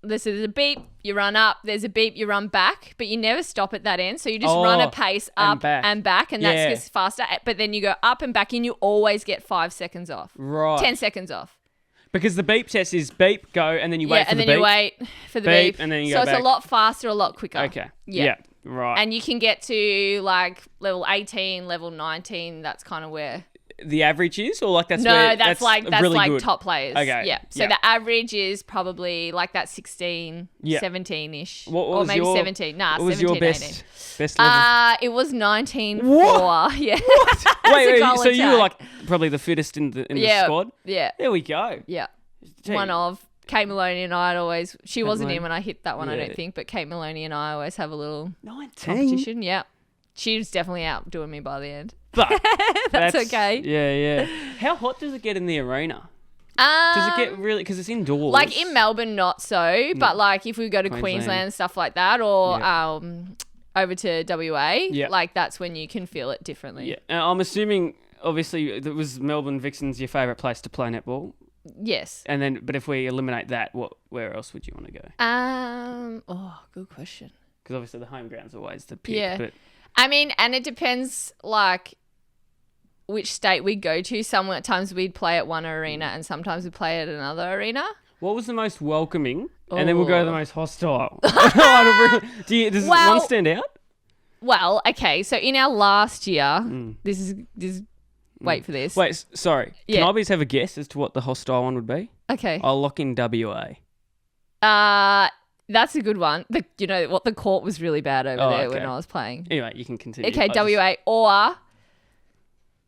there's a beep, you run up, there's a beep, you run back, but you never stop at that end. So you just run a pace up and back, and that gets faster. But then you go up and back, and you always get 5 seconds off. Right. 10 seconds off. Because the beep test is beep, go, and then you wait for the beep. and then you wait for the Beep, beep. and then you so go it's back. a lot faster, a lot quicker. Okay. Yeah. Right. And you can get to level 18, level 19. That's kind of where the average is, or like that's No, where, that's like really good. top players. Okay. Yeah. So Yeah. the average is probably like that 16, Yeah. 17-ish. What or was maybe your, 17. Nah, what was 17, your 18. best level? It was 19-4. What? Yeah. Wait, goal so you were attack. like probably the fittest in the Yeah. squad? Yeah. There we go. Yeah. Gee. One of Kate Maloney and I wasn't Maloney. in when I hit that one, I Yeah. don't think, but Kate Maloney and I always have a little 19. competition. Yeah. She was definitely outdoing me by the end. But That's okay. Yeah. How hot does it get in the arena? Does it get really, because it's indoors? Like in Melbourne, not so, but like if we go to Queensland, stuff like that, or over to WA, like that's when you can feel it differently. Yeah. I'm assuming, obviously, it was Melbourne Vixens your favourite place to play netball. Yes. And then, but if we eliminate that, where else would you want to go? Good question. Because obviously the home ground's always the pick. Yeah. But I mean, and it depends, like, which state we go to. Sometimes we'd play at one arena and sometimes we'd play at another arena. what was the most welcoming? And then we'll go to the most hostile. Does one stand out? Well, okay. So in our last year, wait for this. Wait, sorry. Yeah. Can I please have a guess as to what the hostile one would be? Okay. I'll lock in WA. That's a good one. The court was really bad over there when I was playing. Anyway, you can continue. Okay, WA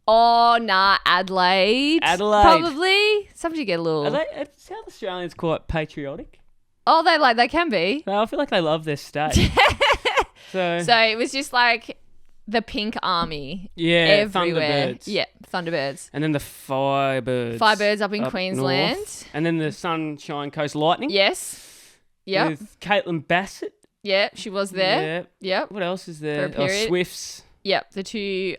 Adelaide. Adelaide. Probably. Somebody get a little. Are South Australians quite patriotic? Oh, they can be. I feel like they love their state. So it was just like the pink army. Yeah, everywhere. Thunderbirds. Yeah, Thunderbirds. And then the Firebirds. Firebirds up in Queensland. North. And then the Sunshine Coast Lightning. Yes. Yep. With Caitlin Bassett. Yeah, she was there. Yeah. Yep. What else is there? For a period. Swifts. Yep, the two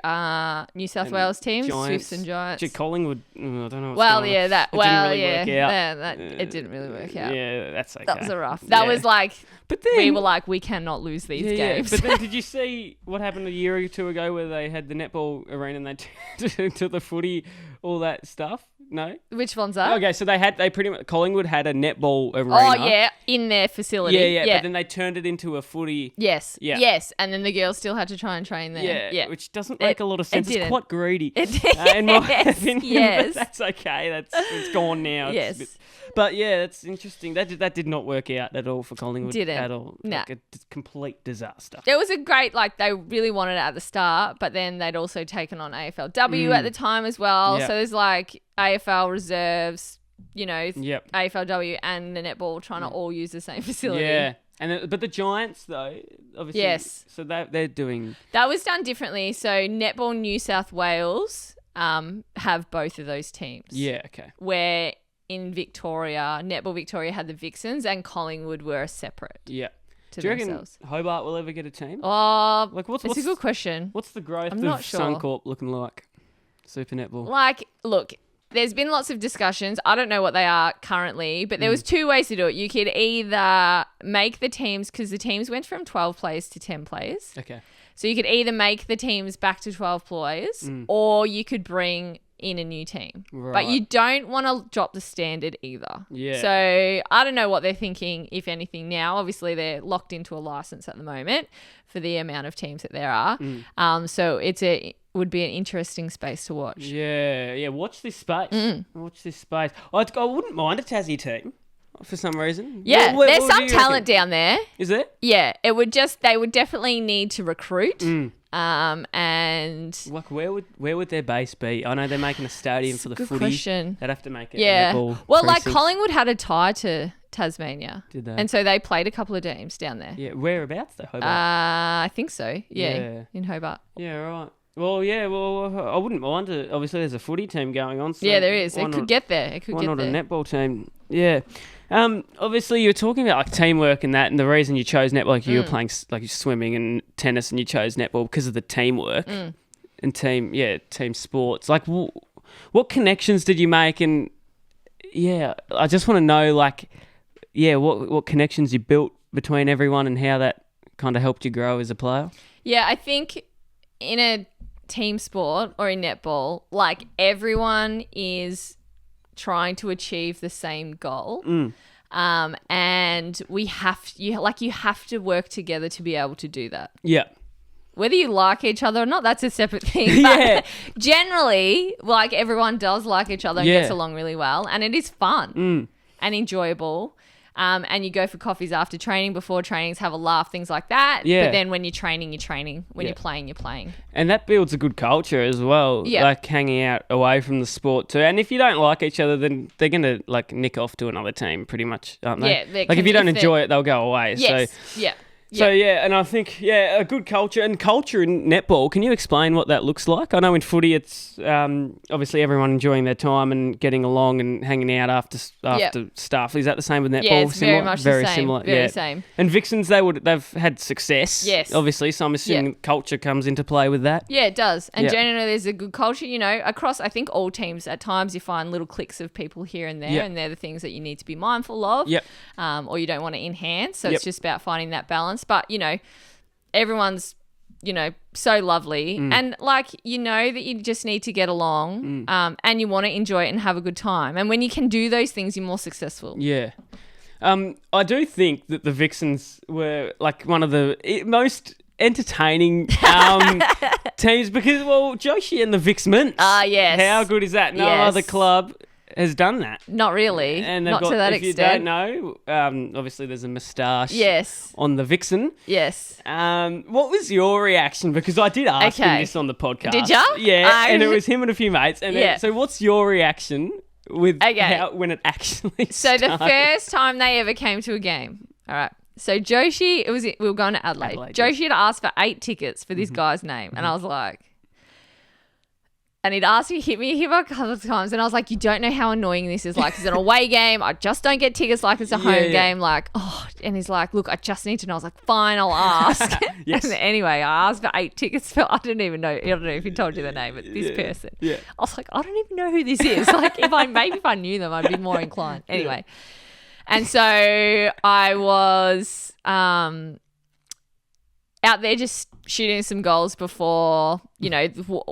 New South Wales teams, Giants. Swifts and Giants. Collingwood, I don't know what's Well, going yeah, on. that. It Well, didn't really work out. it didn't really work out. Yeah, that's okay. That was a rough. That was like, but then, we were like, we cannot lose these games. But then did you see what happened a year or two ago where they had the netball arena and they turned it into the footy, all that stuff? No? Which one's that? Okay, so they pretty much, Collingwood had a netball arena. Oh, yeah, in their facility. Yeah, but then they turned it into a footy. Yes. Yeah. Yes, and then the girls still had to try and train there. Yeah. Which doesn't make a lot of sense. It's quite greedy. It did. In my opinion. Yes. But that's okay. It's gone now. Yes. But yeah, that's interesting. That did not work out at all for Collingwood. Didn't. At all. No. Like a complete disaster. It was a great, they really wanted it at the start, but then they'd also taken on AFLW at the time as well. Yep. So there's AFL reserves, Yep. AFLW and the netball trying to all use the same facility. Yeah. But the Giants, though, obviously. Yes. So they're doing. That was done differently. So Netball New South Wales have both of those teams. Yeah, okay. Where in Victoria, Netball Victoria had the Vixens and Collingwood were separate. Yeah. To Do you reckon themselves. Hobart will ever get a team? Oh, What's it's a good question. What's the growth I'm of not sure. Suncorp looking like? Super Netball. Look, there's been lots of discussions. I don't know what they are currently, but there was two ways to do it. You could either make the teams, because the teams went from 12 players to 10 players. Okay. So you could either make the teams back to 12 players or you could bring in a new team. Right. But you don't want to drop the standard either. Yeah. So I don't know what they're thinking, if anything, now. Obviously, they're locked into a license at the moment for the amount of teams that there are. So it would be an interesting space to watch. Yeah. Watch this space. Watch this space. I wouldn't mind a Tassie team for some reason. Yeah, What there's would some you talent reckon? down there. Is there? Yeah, they would definitely need to recruit. And Like where would their base be? I know they're making a stadium for the good footy. question. They'd have to make it. Yeah. Netball Well, precincts. Collingwood had a tie to Tasmania. Did they? And so they played a couple of games down there. Yeah. Whereabouts though? Hobart. I think so. Yeah, Yeah. in Hobart. Yeah. Right. Well, yeah. Well, I wouldn't mind it. Obviously, there's a footy team going on. So Yeah, there is. why It could not- get there. It could Why get not there. a netball team? Yeah. Obviously, you were talking about teamwork and that, and the reason you chose netball, you were playing swimming and tennis, and you chose netball because of the teamwork and team sports. What connections did you make? And I just want to know, what connections you built between everyone and how that kind of helped you grow as a player. Yeah, I think in a team sport or in netball, everyone is trying to achieve the same goal. And you have to work together to be able to do that. Yeah. whether you like each other or not, that's a separate thing. But Yeah. generally, like everyone does like each other and Yeah. gets along really well. And it is fun and enjoyable. And you go for coffees after training, before trainings, have a laugh, things like that. Yeah. But then when you're training, you're training. When Yeah. you're playing, you're playing. And that builds a good culture as well. Yeah. Like hanging out away from the sport too. And if you don't like each other, then they're going to like nick off to another team pretty much, aren't they? Yeah, they like if can- you don't if they- enjoy it, they'll go away. Yes. So So, Yeah. yeah, and I think, a good culture. And culture in netball, can you explain what that looks like? I know in footy it's obviously everyone enjoying their time and getting along and hanging out after stuff. Is that the same with netball? Yeah, it's Similar? very much Very the same. similar, Very yeah. same. And Vixens, they've had success, Yes. obviously, so I'm assuming culture comes into play with that. Yeah, it does. And Yeah. generally there's a good culture, across, I think, all teams. At times you find little cliques of people here and there, Yeah. and they're the things that you need to be mindful of. Yep. Or you don't want to enhance. So Yep. it's just about finding that balance. But, everyone's, so lovely. And, that you just need to get along and you want to enjoy it and have a good time. And when you can do those things, you're more successful. Yeah. I do think that the Vixens were like one of the most entertaining teams because, Joshi and the Vixmen. Yes. How good is that? No Yes. other club has done that. Not really. And they've Not got, to that if extent. you don't know, obviously there's a moustache Yes. on the Vixen. Yes. What was your reaction? Because I did ask him Okay. this on the podcast. Did ya? Yeah, and it was him and a few mates. And Yeah. so what's your reaction with Okay. when it actually So the started? first time they ever came to a game, all right. So Joshi, we were going to Adelaide. Joshi had asked for 8 tickets for this guy's name, and I was like, and he'd asked me, hit me a couple of times, and I was like, you don't know how annoying this is. Like, it's an away game. I just don't get tickets like it's a home game. Like, and he's like, look, I just need to know. I was like, fine, I'll ask. Yes. And anyway, I asked for 8 tickets for, I don't know if he told you the name, but this person. Yeah. I was like, I don't even know who this is. Like, if I knew them, I'd be more inclined. Anyway. And so I was out there just shooting some goals before,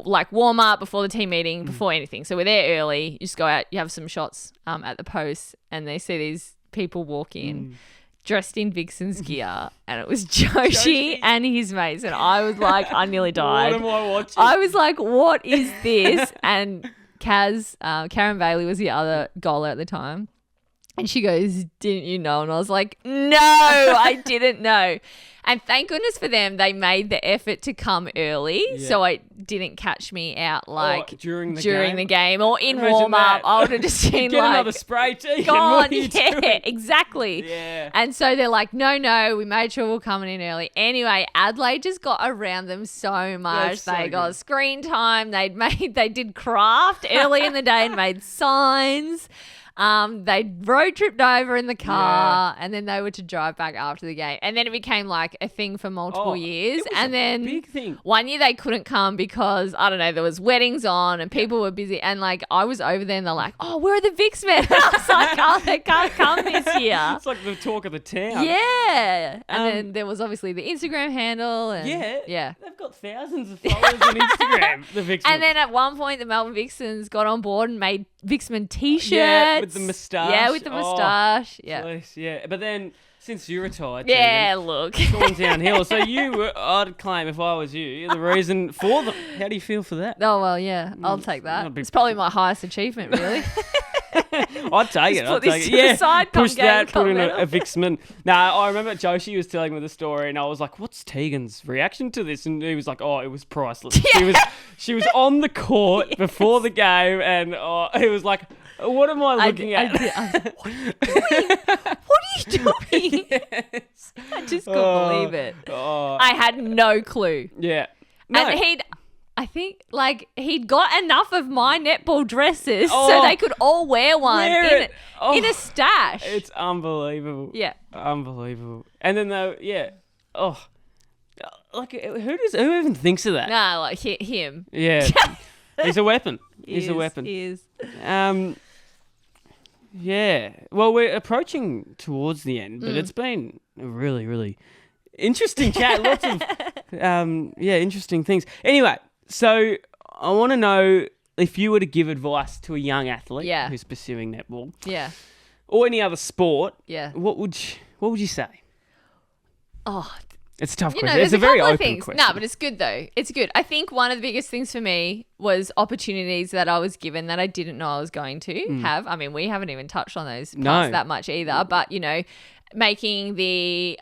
like warm up, before the team meeting, before anything. So we're there early. You just go out, you have some shots at the post, and they see these people walk in dressed in Vixen's gear, and it was Joshi and his mates. And I was like, I nearly died. What am I watching? I was like, what is this? And Karen Bailey was the other goaler at the time. And she goes, didn't you know? And I was like, no, I didn't know. And thank goodness for them, they made the effort to come early, so it didn't catch me out during the game or in Imagine warm up. that. I would have just seen Get another spray, Tegan. God, What are you yeah, doing? exactly. Yeah. And so they're like, no, we made sure we're coming in early. Anyway, Adelaide just got around them so much. That's so They got good. screen time. They did craft early in the day and made signs. They road tripped over in the car, and then they were to drive back after the game. And then it became like a thing for multiple years. it was And a then big thing. one year they couldn't come because, I don't know, there was weddings on and people were busy. And like I was over there and they're like, oh, where are the Vix men? And I was like, oh, they can't come this year. It's like the talk of the town. Yeah. And then there was obviously the Instagram handle. And yeah. They've got thousands of followers on Instagram, the Vixens. And then at one point, the Melbourne Vixens got on board and made Vixman t-shirts. Yeah, with the moustache. Yeah, with the moustache. Yeah. Please, yeah. But then, since you retired, Yeah, Tegan, look. it's gone downhill. So you were, I'd claim if I was you, you're the reason for them. How do you feel for that? Oh, well, yeah. I'll take that. I'd be- It's probably my highest achievement, really. I'd take it. Just put I'd this take it. to the Yeah, side, push come that, game, put in come a Vixman. No, I remember Joshi was telling me the story, and I was like, "What's Tegan's reaction to this?" And he was like, "Oh, it was priceless. She was on the court before the game, and he was like." What am I looking at? What are you doing? Yes. I just couldn't believe it. Oh, I had no clue. yeah. No. And he'd got enough of my netball dresses so Oh. they could all wear one Wear it. Oh. in a stash. It's unbelievable. Yeah. Unbelievable. And then like who even thinks of that? No, like him. Yeah. He's a weapon. He's a weapon. He is. Yeah. Well, we're approaching towards the end, but it's been a really, really interesting chat. Lots of, interesting things. Anyway, so I want to know if you were to give advice to a young athlete who's pursuing netball Yeah. or any other sport, Yeah. what would you say? Oh, It's a tough You question. know, It's there's a very couple open of things. question. No, but it's good though. It's good. I think one of the biggest things for me was opportunities that I was given that I didn't know I was going to have. I mean, we haven't even touched on those parts that much either. But, you know, making the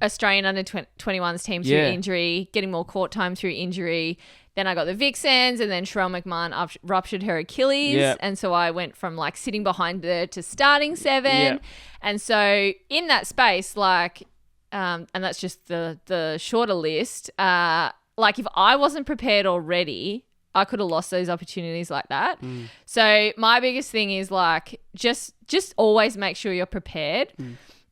Australian under-21s team through injury, getting more court time through injury. Then I got the Vixens, and then Sherelle McMahon ruptured her Achilles. And so I went from like sitting behind her to starting 7. And so in that space, like, and that's just the shorter list, like if I wasn't prepared already, I could have lost those opportunities like that. So my biggest thing is like, just always make sure you're prepared.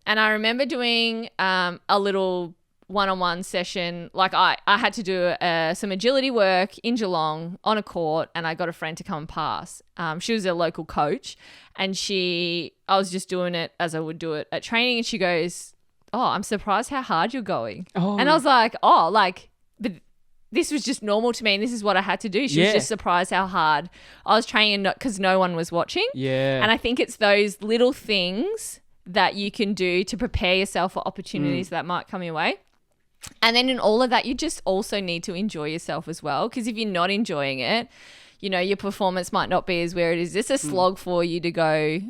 And I remember doing a little one-on-one session. Like I had to do some agility work in Geelong on a court, and I got a friend to come and pass. She was a local coach, and I was just doing it as I would do it at training, and she goes, "Oh, I'm surprised how hard you're going." And I was like, "Oh, like, but this was just normal to me, and this is what I had to do." She was just surprised how hard I was training because no one was watching. And I think it's those little things that you can do to prepare yourself for opportunities that might come your way. And then in all of that, you just also need to enjoy yourself as well. Because if you're not enjoying it, you know, your performance might not be as where it is. It's a slog for you to go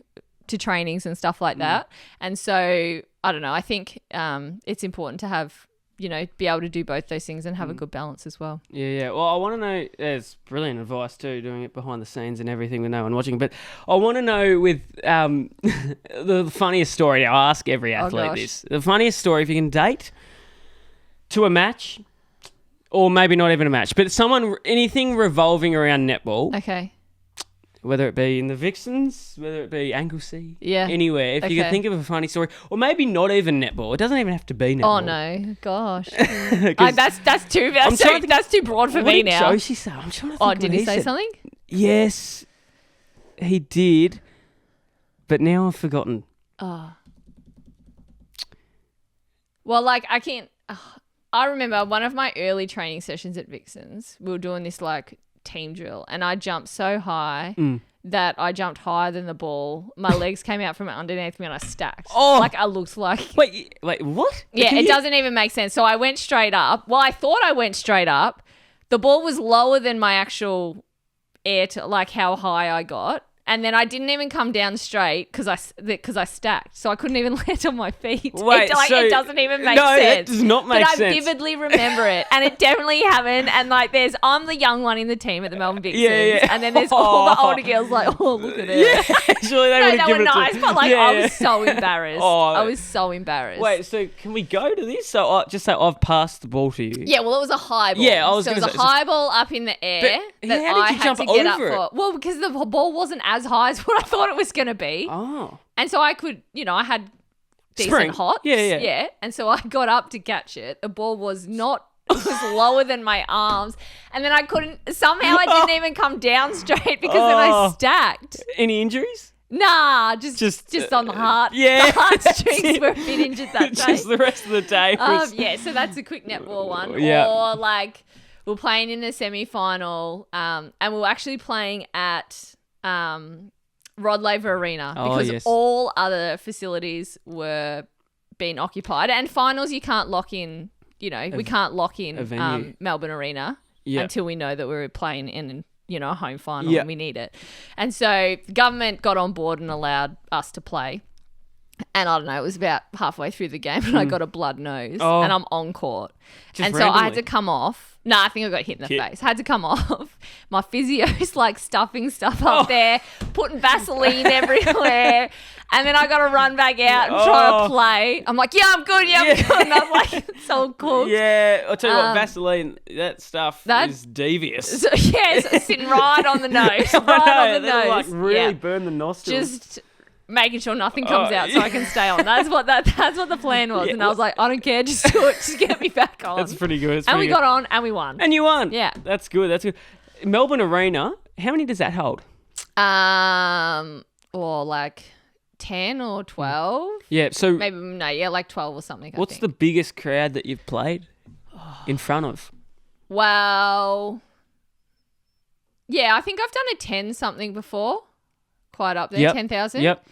to trainings and stuff like that. And so, I don't know, I think it's important to have, you know, be able to do both those things and have a good balance as well. Yeah. Well, I want to know, there's brilliant advice too, doing it behind the scenes and everything with no one watching. But I want to know with the funniest story. I ask every athlete this. The funniest story, if you can date to a match, or maybe not even a match, but anything revolving around netball. Okay. Whether it be in the Vixens, whether it be Anglesey, anywhere. If you could think of a funny story, or maybe not even netball. It doesn't even have to be netball. Oh no, gosh, that's too broad for me now. What did Jonesy say? I'm trying to think. Oh, did he say something? Yes, he did, but now I've forgotten. Oh. Well, like I can't. I remember one of my early training sessions at Vixens. We were doing this like team drill, and I jumped so high that I jumped higher than the ball. My legs came out from underneath me, and I stacked. Oh, like I looked like. Wait, what? Yeah, it doesn't even make sense. So I went straight up. Well, I thought I went straight up. The ball was lower than my actual air to like how high I got. And then I didn't even come down straight because I stacked, so I couldn't even land on my feet. Wait, it doesn't even make sense. No, that does not make sense. But I vividly remember it, and it definitely happened. And like, I'm the young one in the team at the Melbourne Vixens, and then there's all the older girls like, "Oh, look at it." Yeah, surely they were nice, but like I was so embarrassed. I was so embarrassed. Wait, so can we go to this? So just say I've passed the ball to you. Yeah, well, it was a high ball. Yeah, it was a high ball up in the air that I had to get up for. Well, because the ball wasn't as high as what I thought it was going to be. Oh. And so I could, I had decent hops. Yeah. And so I got up to catch it. The ball was lower than my arms. And then I didn't even come down straight because then I stacked. Any injuries? Nah, just on the heart. Yeah. The heartstrings were a bit injured that day. Just the rest of the day was... so that's a quick netball one. Yeah. Or like we're playing in the semi-final and we were actually playing at... Rod Laver Arena because all other facilities were being occupied, and finals you can't lock in. We can't lock in Melbourne Arena until we know that we're playing in a home final and we need it. And so the government got on board and allowed us to play. And I don't know, it was about halfway through the game and I got a blood nose and I'm on court. Just and randomly. So I had to come off. No, I think I got hit in the face. I had to come off. My physio's like stuffing stuff up there, putting Vaseline everywhere. And then I got to run back out and try to play. I'm like, I'm good. I'm good. And I was like, it's all cooked. Yeah, I'll tell you what, Vaseline, that stuff is devious. So, it's sitting right on the nose. On the nose. Like really burn the nostrils. Just making sure nothing comes out so I can stay on. That's what the plan was. And I was like, I don't care, just do it. Just get me back on. That's pretty good. And we got on and we won. And you won. Yeah. That's good. Melbourne Arena, how many does that hold? Or like 10 or 12. Yeah, so maybe like 12 or something. What's the biggest crowd that you've played in front of? Well, yeah, I think I've done a 10 something before. Quite up there, 10,000. Yep.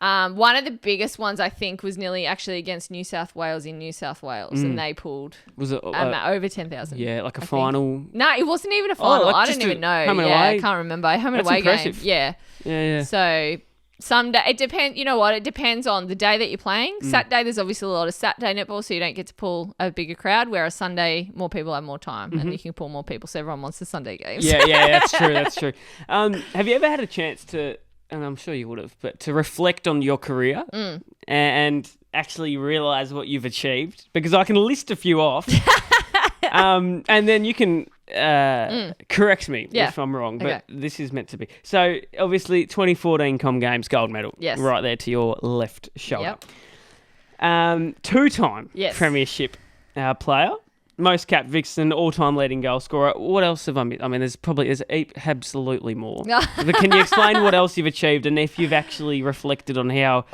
One of the biggest ones I think was nearly actually against New South Wales in New South Wales, and they pulled Was it over 10,000. yeah, like a final? No, it wasn't even a final. like I just don't even know. home and Yeah, away? I can't remember. Home and That's away impressive. game. Yeah. So some day it depends. You know what? It depends on the day that you're playing. Saturday, there's obviously a lot of Saturday netball, so you don't get to pull a bigger crowd. Whereas Sunday, more people have more time, and you can pull more people, so everyone wants the Sunday games. Yeah, that's true. That's true. Have you ever had a chance to, and I'm sure you would have, but to reflect on your career and actually realise what you've achieved? Because I can list a few off, and then you can correct me if I'm wrong, but this is meant to be. So, obviously, 2014 Com Games gold medal. Yes. Right there to your left shoulder. Two-time premiership player. Most capped Vixen, all-time leading goal scorer. What else have I missed? I mean, there's absolutely more. But can you explain what else you've achieved and if you've actually reflected on how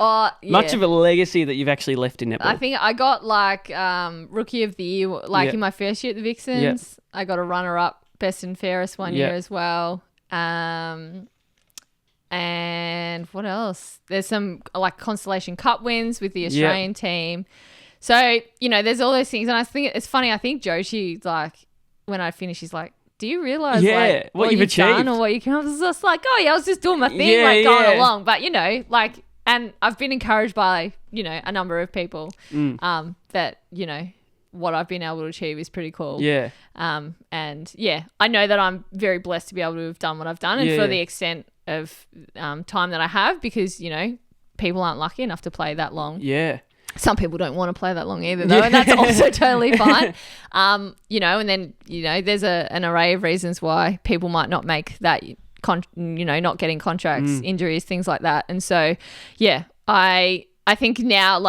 much of a legacy that you've actually left in netball? I think I got like Rookie of the Year, in my first year at the Vixens. I got a runner-up, best and fairest one year as well. And what else? There's some like Constellation Cup wins with the Australian team. So, there's all those things. And I think it's funny. I think Jonesy, like, when I finish, he's like, do you realise what you've achieved done or what you can? I was just like, I was just doing my thing, going along. But, and I've been encouraged by, a number of people that, what I've been able to achieve is pretty cool. Yeah. And, I know that I'm very blessed to be able to have done what I've done and for the extent of time that I have because, people aren't lucky enough to play that long. Yeah. Some people don't want to play that long either, though, and that's also totally fine. And then, there's an array of reasons why people might not make that, not getting contracts, injuries, things like that. And so, I think now,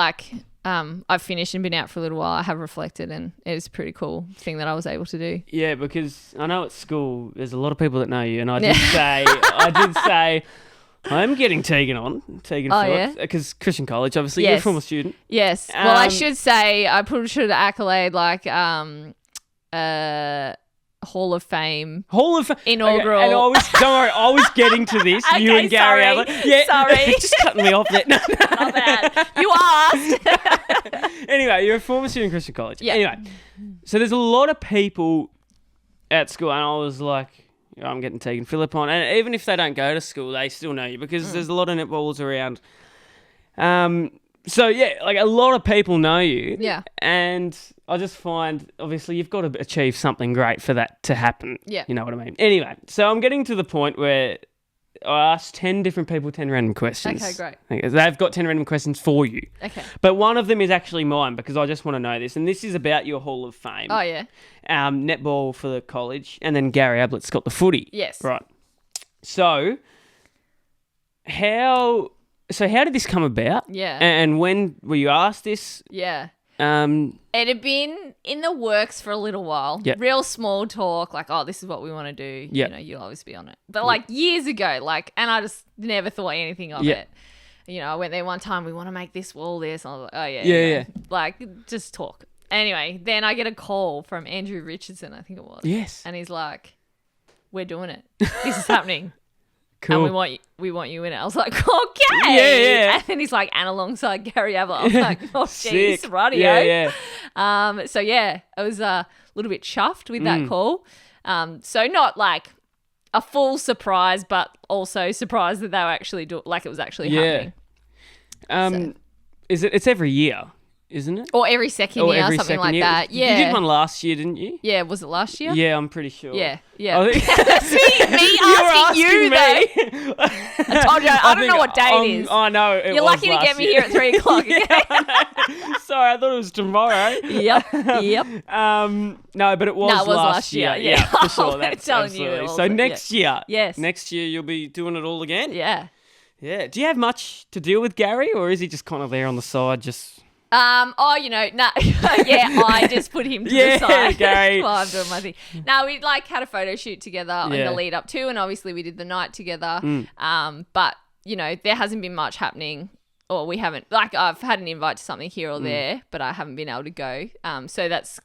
I've finished and been out for a little while, I have reflected, and it was a pretty cool thing that I was able to do. Yeah, because I know at school there's a lot of people that know you, and I did say, I'm getting Tegan Philip, because Christian College, obviously, you're a former student. Yes. Well, I should say, I should accolade Hall of Fame inaugural. Okay, and don't worry, I was getting to this. Okay, you and Gary Ablett. Yeah, sorry. Just cutting me off there. No. Not bad. You asked. Anyway, you're a former student at Christian College. Yeah. Anyway, so there's a lot of people at school, and I was like, I'm getting Tegan Philip on. And even if they don't go to school, they still know you because there's a lot of netballers around. So, a lot of people know you. Yeah. And I just find, obviously, you've got to achieve something great for that to happen. Yeah. You know what I mean? Anyway, so I'm getting to the point where I asked 10 different people 10 random questions. Okay, great. They've got 10 random questions for you. Okay. But one of them is actually mine because I just want to know this. And this is about your Hall of Fame. Oh, yeah. Netball for the college. And then Gary Ablett's got the footy. Yes. Right. So, how did this come about? Yeah. And when were you asked this? Yeah. It had been in the works for a little while. Yep. Real small talk, this is what we want to do. Yep. You'll always be on it. But years ago, and I just never thought anything of it. I went there one time, we want to make this wall this. I was like, oh yeah. Yeah. Just talk. Anyway, then I get a call from Andrew Richardson, I think it was. Yes. And he's like, we're doing it. This is happening. Cool. And we want you in it. I was like, okay. Yeah. And then he's like, and alongside Gary Ablett. I was like, oh, jeez, Sick. radio. Yeah. I was a little bit chuffed with that call. So not like a full surprise, but also surprised that they were actually it was actually happening. It's every year, isn't it? Or every second year, something like that. Yeah. You did one last year, didn't you? Yeah, was it last year? Yeah, I'm pretty sure. Yeah. I think- See, me asking you, though. I told you, I don't know what day it is. I know. You're lucky to get me here at 3 o'clock. Sorry, I thought it was tomorrow. Yep. No, but it was last year. Yeah, for sure. I'm That's telling you. absolutely. So next year. Yes. Next year you'll be doing it all again? Yeah. Yeah. Do you have much to deal with Gary, or is he just kind of there on the side just... I just put him to the side Gary. while I'm doing my thing. No, we had a photo shoot together in the lead up to, and obviously we did the night together. But there hasn't been much happening, or we haven't. I've had an invite to something here or there, but I haven't been able to go. So that's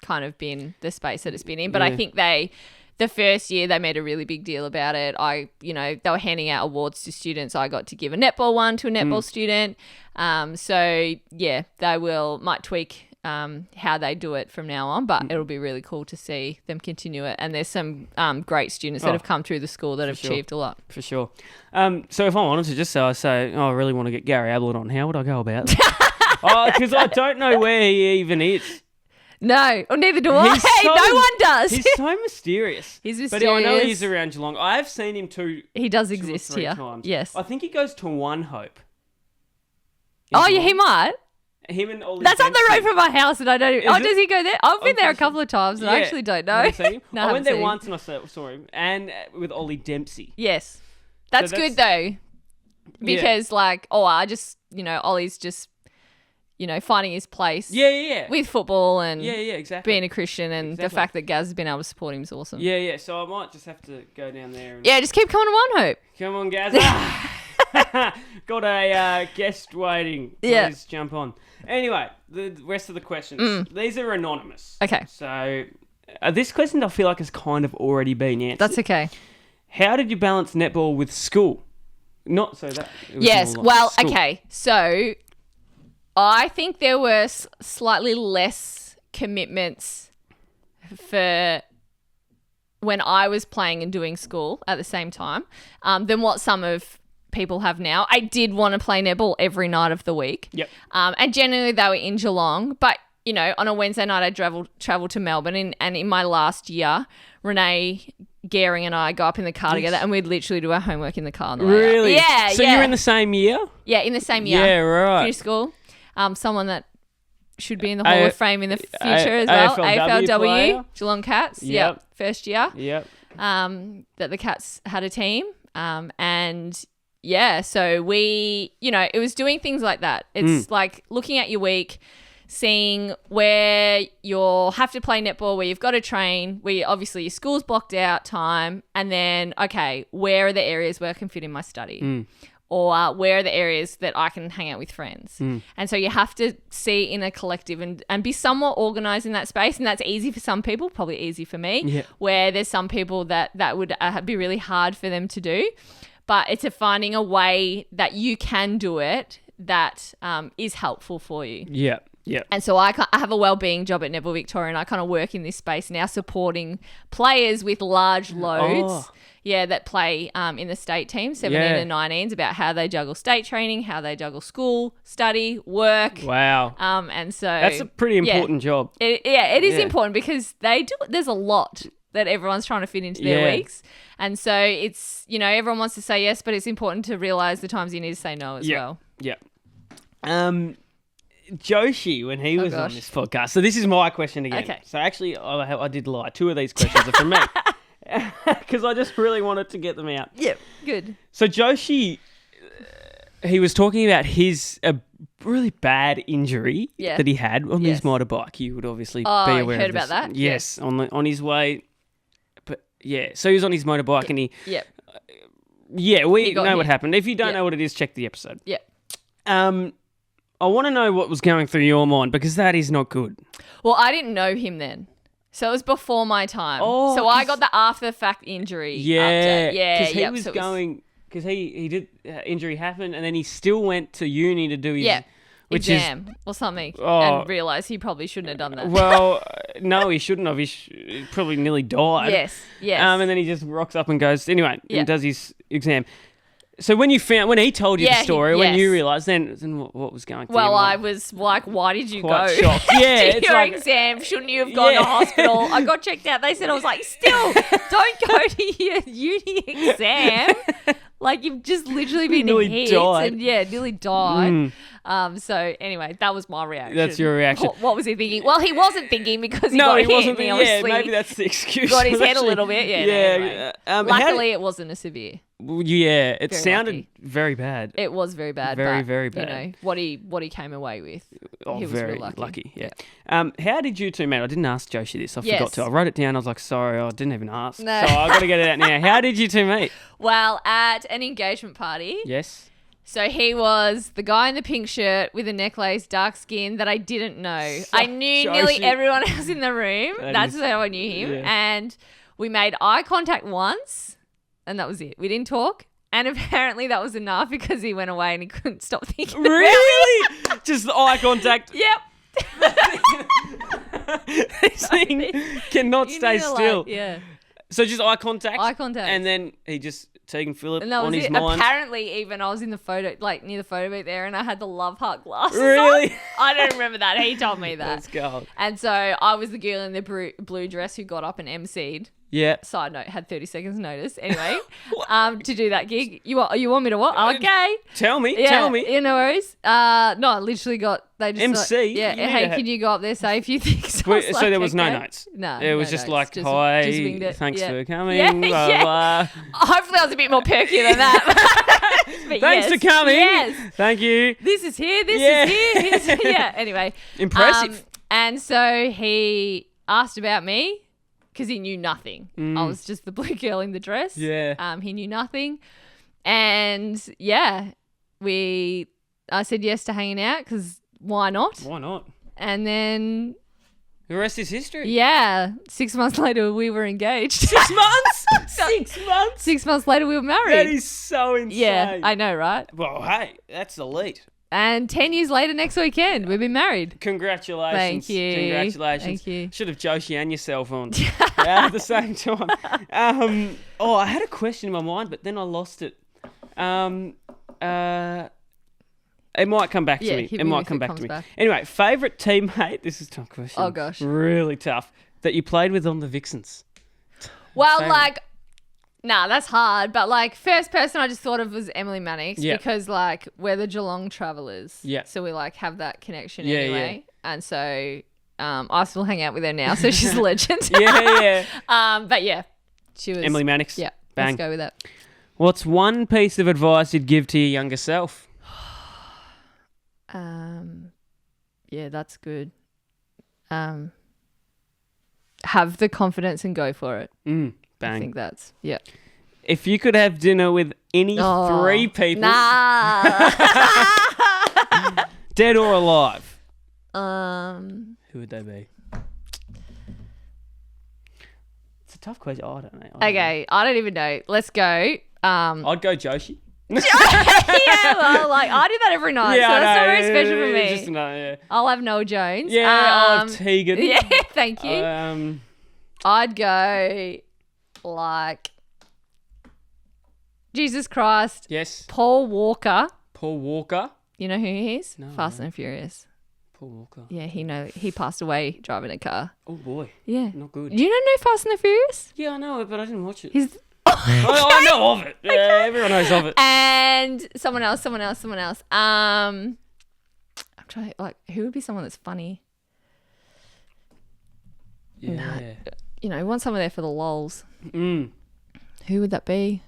kind of been the space that it's been in. But I think they the first year they made a really big deal about it. They were handing out awards to students. I got to give a netball one to a netball student. So yeah, they might tweak how they do it from now on, but it'll be really cool to see them continue it. And there's some great students that have come through the school that have achieved a lot. For sure. So if I wanted to just say, I really want to get Gary Ablett on, how would I go about it? Because I don't know where he even is. No, or neither do I. No one does. He's so mysterious. He's mysterious. But I know he's around Geelong. I've seen him He does exist here. Times. Yes. I think he goes to One Hope. Oh, yeah, he might. Him and Ollie That's Dempsey. up the road from my house, and I don't. Does he go there? I've been there a couple of times, and I actually don't know. No, I went there once and I saw him, and with Ollie Dempsey. Yes, that's good though, because Ollie's just, finding his place. Yeah. With football and exactly. being a Christian, and the fact that Gaz has been able to support him is awesome. Yeah. So I might just have to go down there. And just keep coming to One Hope. Come on, Gaz. Got a guest waiting. Please jump on. Anyway, the rest of the questions. These are anonymous. Okay. So this question I feel like has kind of already been answered. That's okay. How did you balance netball with school? Not so that. Yes. Well, school. Okay. So I think there were slightly less commitments for when I was playing and doing school at the same time than what some of people have now. I did want to play netball every night of the week. Yep. And generally they were in Geelong, but on a Wednesday night I traveled to Melbourne, and in my last year, Renee Gehring and I go up in the car together, and we'd literally do our homework in the car on the way Really? up. Yeah. So you're in the same year? Yeah, in the same year. Yeah, right. Finished school. Someone that should be in the Hall of Fame in the future as well. AFLW player. Geelong Cats. Yep. First year. Yep. That the Cats had a team. So we, it was doing things like that. It's like looking at your week, seeing where you'll have to play netball, where you've got to train, where obviously your school's blocked out time, and then, okay, where are the areas where I can fit in my study? Or where are the areas that I can hang out with friends? And so you have to see in a collective and be somewhat organised in that space. And that's easy for some people, probably easy for me, where there's some people that would be really hard for them to do. But it's finding a way that you can do it that is helpful for you. Yeah. And so I have a wellbeing job at Netball Victoria, and I kind of work in this space now supporting players with large loads. That play in the state team, 17 and 19s, about how they juggle state training, how they juggle school, study, work. Wow. And so that's a pretty important job. It is important because they do. There's a lot that everyone's trying to fit into their weeks. And so it's, everyone wants to say yes, but it's important to realise the times you need to say no as well. Yeah. Joshi, when he was on this podcast. So this is my question again. Okay. So actually, I did lie. 2 of these questions are from me. Because I just really wanted to get them out. Yep, good. So Joshi, he was talking about his really bad injury that he had on his motorbike. You would obviously be aware of this. Oh, heard about that? Yes, on his way. But so he was on his motorbike and he... Yep. We know what happened. If you don't know what it is, check the episode. Yeah. I want to know what was going through your mind because that is not good. Well, I didn't know him then. So it was before my time. Oh, so I got the after the fact injury. Yeah. Because he was going, because he did, injury happened and then he still went to uni to do his exam or something and realised he probably shouldn't have done that. Well, no, he shouldn't have. He probably nearly died. Yes. And then he just rocks up and goes, anyway, and does his exam. So when he told you the story, when you realised, then what was going through your mind? I was like, why did you Quite go shocked. to your exam? Shouldn't you have gone to hospital? I got checked out. They said, I was like, still, don't go to your uni exam. Like, you've just literally been hit and nearly died. So anyway, that was my reaction. That's your reaction. What was he thinking? Well, he wasn't thinking because he got hit. Wasn't thinking. Obviously, maybe that's the excuse. Got his head a little bit. Anyway. Luckily, it wasn't a severe. Yeah, it Very sounded lucky. very bad. It was very bad. Very bad. You know what he came away with. Oh, he was very real lucky. Yeah. How did you two meet? I didn't ask Joshi this. I forgot to. I wrote it down. I was like, sorry, I didn't even ask. No. So I got to get it out now. How did you two meet? Well, at an engagement party. Yes. So he was the guy in the pink shirt with a necklace, dark skin that I didn't know. I knew nearly everyone else in the room. That's how I knew him. Yeah. And We made eye contact once and that was it. We didn't talk. And apparently that was enough because he went away and he couldn't stop thinking. Really? Just the eye contact. Yep. This thing cannot You stay need to, still. like, yeah. So just eye contact. Eye contact. And then he just, Tegan Philip And that was on his it. mind. Apparently, even I was in the photo, like near the photo booth there, and I had the love heart glasses Really? on. I don't remember that. He told me that. Let's go. And so I was the girl in the blue dress who got up and emceed. Yeah. Side note, had 30 seconds notice. Anyway, to do that gig. You want me to what? Okay. Tell me. Yeah, Tell me. Yeah, no worries. No, I literally they just MC? Like, yeah. You need Hey, to can you go up there, say a few things? I Wait, was so like, there was no okay. notes? No. It was no just notes. like, hi, just winged it. thanks Yeah. for coming, Yeah, blah, yeah. blah. Hopefully I was a bit more perky than that. But Thanks yes, for coming. Yes. Thank you. This is here. This Yeah. is here. Yeah. Anyway. Impressive. And so he asked about me because he knew nothing. I was just the blue girl in the dress. Yeah. He knew nothing. And yeah, I said yes to hanging out because why not? Why not? And then, The rest is history. yeah, 6 months later we were engaged. 6 months? 6 months? 6 months later we were married. That is so insane. Yeah, I know, right? Well, hey, that's elite. And 10 years later, next weekend, we've been married. Congratulations. Thank you. Congratulations. Thank you. Should have Jonesy and yourself on at the same time. I had a question in my mind, but then I lost it. It might come back to Yeah, me. hit It me might if come it back comes to me. back. Anyway, favourite teammate. This is a tough question. Oh, gosh. Really tough. That you played with on the Vixens. Well, Favourite. that's hard. But first person I just thought of was Emily Mannix Yeah. because we're the Geelong Travellers. Yeah. So we have that connection Yeah, anyway. And so I still hang out with her now. So she's a legend. Yeah. But yeah, she was. Emily Mannix. Yeah. Bang. Let's go with that. What's one piece of advice you'd give to your younger self? Yeah, that's good. Have the confidence and go for it. Bang. I think that's, yeah. If you could have dinner with any three people, Nah. dead or alive, who would they be? It's a tough question. I don't know. Okay, I don't even know. Let's go. I'd go Joshi. Yeah, well, I do that every night, so that's not very special for me. Just, yeah. I'll have Noel Jones. Yeah, I'll have Tegan. Yeah, thank you. I'd go Jesus Christ, Yes. Paul Walker. Paul Walker. You know who he is? No, Fast and Furious. Paul Walker. Yeah, he passed away driving a car. Oh boy. Yeah. Not good. You don't know Fast and the Furious? Yeah, I know it, but I didn't watch it. He's I know of it. Yeah, everyone knows of it. and someone else. I'm trying who would be someone that's funny? Yeah. You want someone there for the lols. Mm. Who would that be?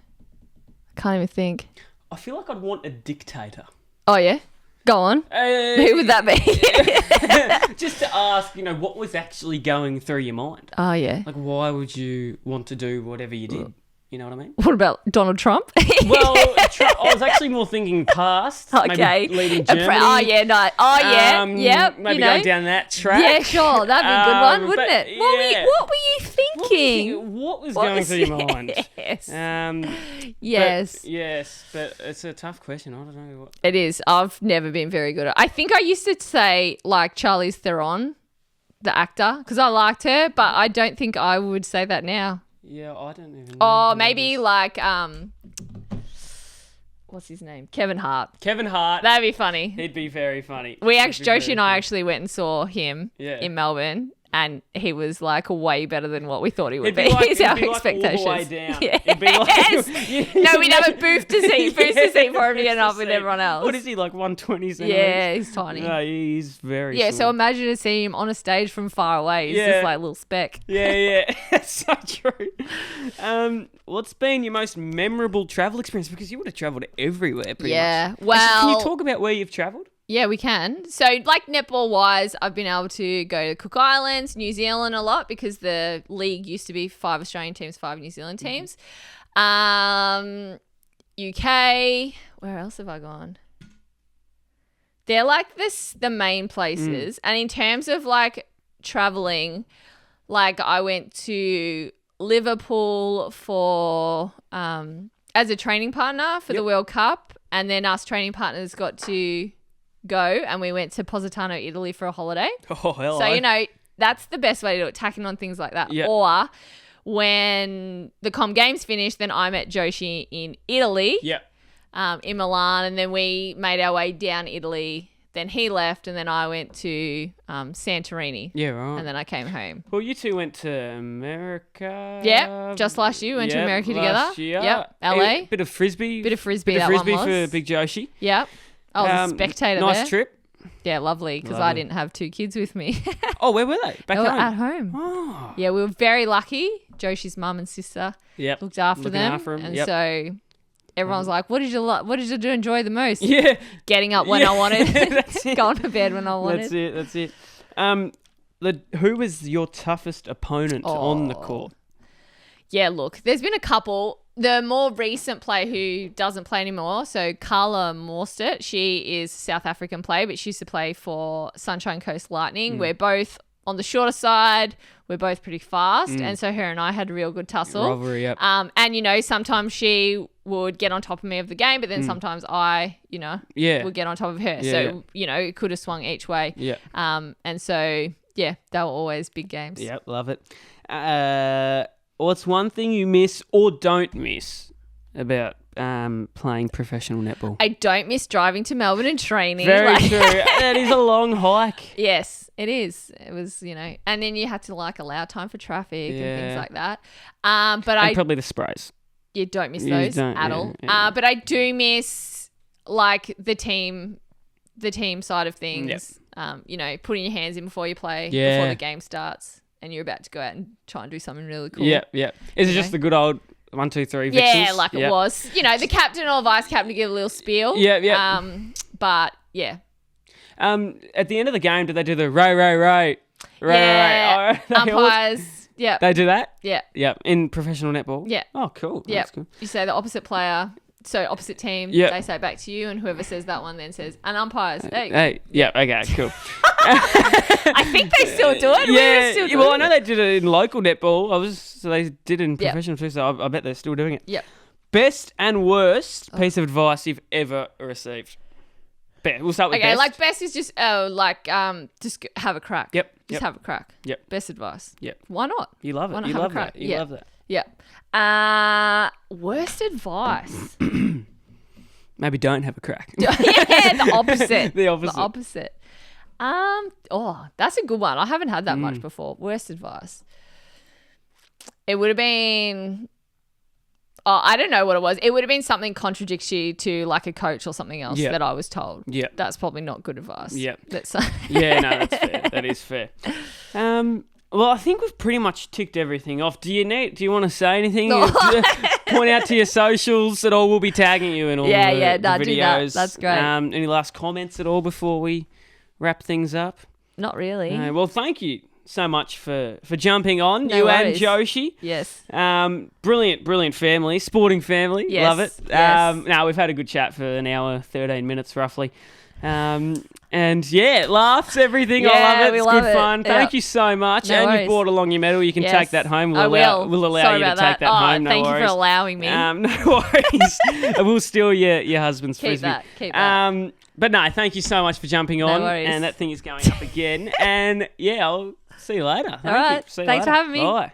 I can't even think. I feel like I'd want a dictator. Oh yeah, go on. Who would that be? Just to ask, what was actually going through your mind? Oh yeah. Like, why would you want to do whatever you did? You know what I mean? What about Donald Trump? Well, I was actually more thinking past. Okay. Maybe leading Germany. Oh yeah, no. Oh yeah. Yep. Maybe going down that track. Yeah, sure. That'd be a good one, wouldn't but, it? yeah. What were you thinking? What was going through your mind? Yes. Yes. Yes, but it's a tough question. I don't know what. It is. I've never been very good at it. I think I used to say Charlize Theron, the actor, because I liked her, but I don't think I would say that now. Yeah, I don't even know. Oh, maybe what's his name? Kevin Hart. Kevin Hart. That'd be funny. He'd be very funny. Joshi and I actually went and saw him in Melbourne, and he was way better than what we thought he would be. He's our expectations. All the way down. Yes. It'd be No, we'd have a booth to see for him to get up with everyone else. What is he, 120 centimeters? Yeah, he's tiny. No, he's very Yeah, small. so imagine to see him on a stage from far away. He's just a little speck. Yeah. That's so true. What's been your most memorable travel experience? Because you would have travelled everywhere pretty much. Actually, can you talk about where you've travelled? Yeah, we can. So, netball wise, I've been able to go to Cook Islands, New Zealand a lot because the league used to be 5 Australian teams, 5 New Zealand teams. UK. Where else have I gone? They're the main places. And in terms of traveling, I went to Liverpool for as a training partner for the World Cup, and then us training partners got to go and we went to Positano, Italy for a holiday. Oh, hello. So, that's the best way to do it, tacking on things like that. Yep. Or when the Com Games finished, then I met Joshi in Italy, in Milan, and then we made our way down Italy. Then he left, and then I went to Santorini. Yeah, right. And then I came home. Well, you two went to America. Yeah, just last year. We went to America together. Last year. Yep, LA. Bit of frisbee. Bit of frisbee Bit of that frisbee one was. for Big Joshi. Yep. I was a spectator there. Nice trip. Yeah, lovely, because I didn't have 2 kids with me. Oh, where were they? Back They were home? at home. Oh. Yeah, we were very lucky. Joshi's mum and sister looked after Looking them. after 'em, And yep. so everyone was like, what did you do enjoy the most? Yeah. Getting up when I wanted. That's it. Going to bed when I wanted. That's it. Who was your toughest opponent on the court? Yeah, look, there's been a couple. The more recent player who doesn't play anymore, so Carla Morstedt, she is a South African player, but she used to play for Sunshine Coast Lightning. We're both on the shorter side. We're both pretty fast. And so her and I had a real good tussle. Rivalry, yep. And, sometimes she would get on top of me of the game, but then sometimes I, would get on top of her. Yeah, so, it could have swung each way. Yeah. And so, yeah, they were always big games. Yep, love it. What's one thing you miss or don't miss about playing professional netball? I don't miss driving to Melbourne and training. Very true. That is a long hike. Yes, it is. It was, and then you had to allow time for traffic and things like that. But probably the sprays. You don't miss those at all. Yeah. But I do miss the team side of things. Putting your hands in before you play, before the game starts. And you're about to go out and try and do something really cool. Yeah. Is it just the good old 1, 2, 3 Vixens? Yeah, it was. The captain or vice captain to give a little spiel. Yeah. But yeah. At the end of the game, did they do the ray? Yeah. Umpires. Yeah. They do that? Yeah. Yeah. In professional netball? Yeah. Oh, cool. Yeah. That's cool. You say the opposite player. So opposite team, Yep. they say it back to you, and whoever says that one then says, and umpires. Hey. Yeah. Okay. Cool. I think they still do it. We're still doing well, I know they did it in local netball. So they did it in professional too. So I bet they're still doing it. Yep. Best and worst piece of advice you've ever received. We'll start with best. Best is just just have a crack. Yep. Just have a crack. Yep. Best advice. Yep. Why not? You love it. Why not You have a love crack? that. You love that. Yeah. Worst advice. Maybe don't have a crack. Yeah, the opposite. The opposite. The opposite. That's a good one. I haven't had that much before. Worst advice. It would have been. Oh, I don't know what it was. It would have been something contradictory to a coach or something else that I was told. Yeah. That's probably not good advice. Yeah. That's Yeah, no, that's fair. That is fair. Well, I think we've pretty much ticked everything off. Do you want to say anything? No. Point out to your socials at all. We'll be tagging you in all the videos. Do that. That's great. Any last comments at all before we wrap things up? Not really. No. Well, thank you so much for jumping on. No you worries. and Joshi. Yes. Brilliant family, sporting family. Yes. Love it. Yes. Now we've had a good chat for an hour, 13 minutes roughly. And yeah, laughs, everything. I love it. we It's love good it. fun. Thank you so much. No and worries. you've brought along your medal. You can Yes. take that home. I will. We'll allow Sorry you to about take that home. No thank worries. you for allowing me. No worries. We'll steal your husband's Keep frisbee. that. But no, thank you so much for jumping on. worries. And that thing is going up again. And yeah, I'll see you later. All right. See you Thanks for later. having me. Bye.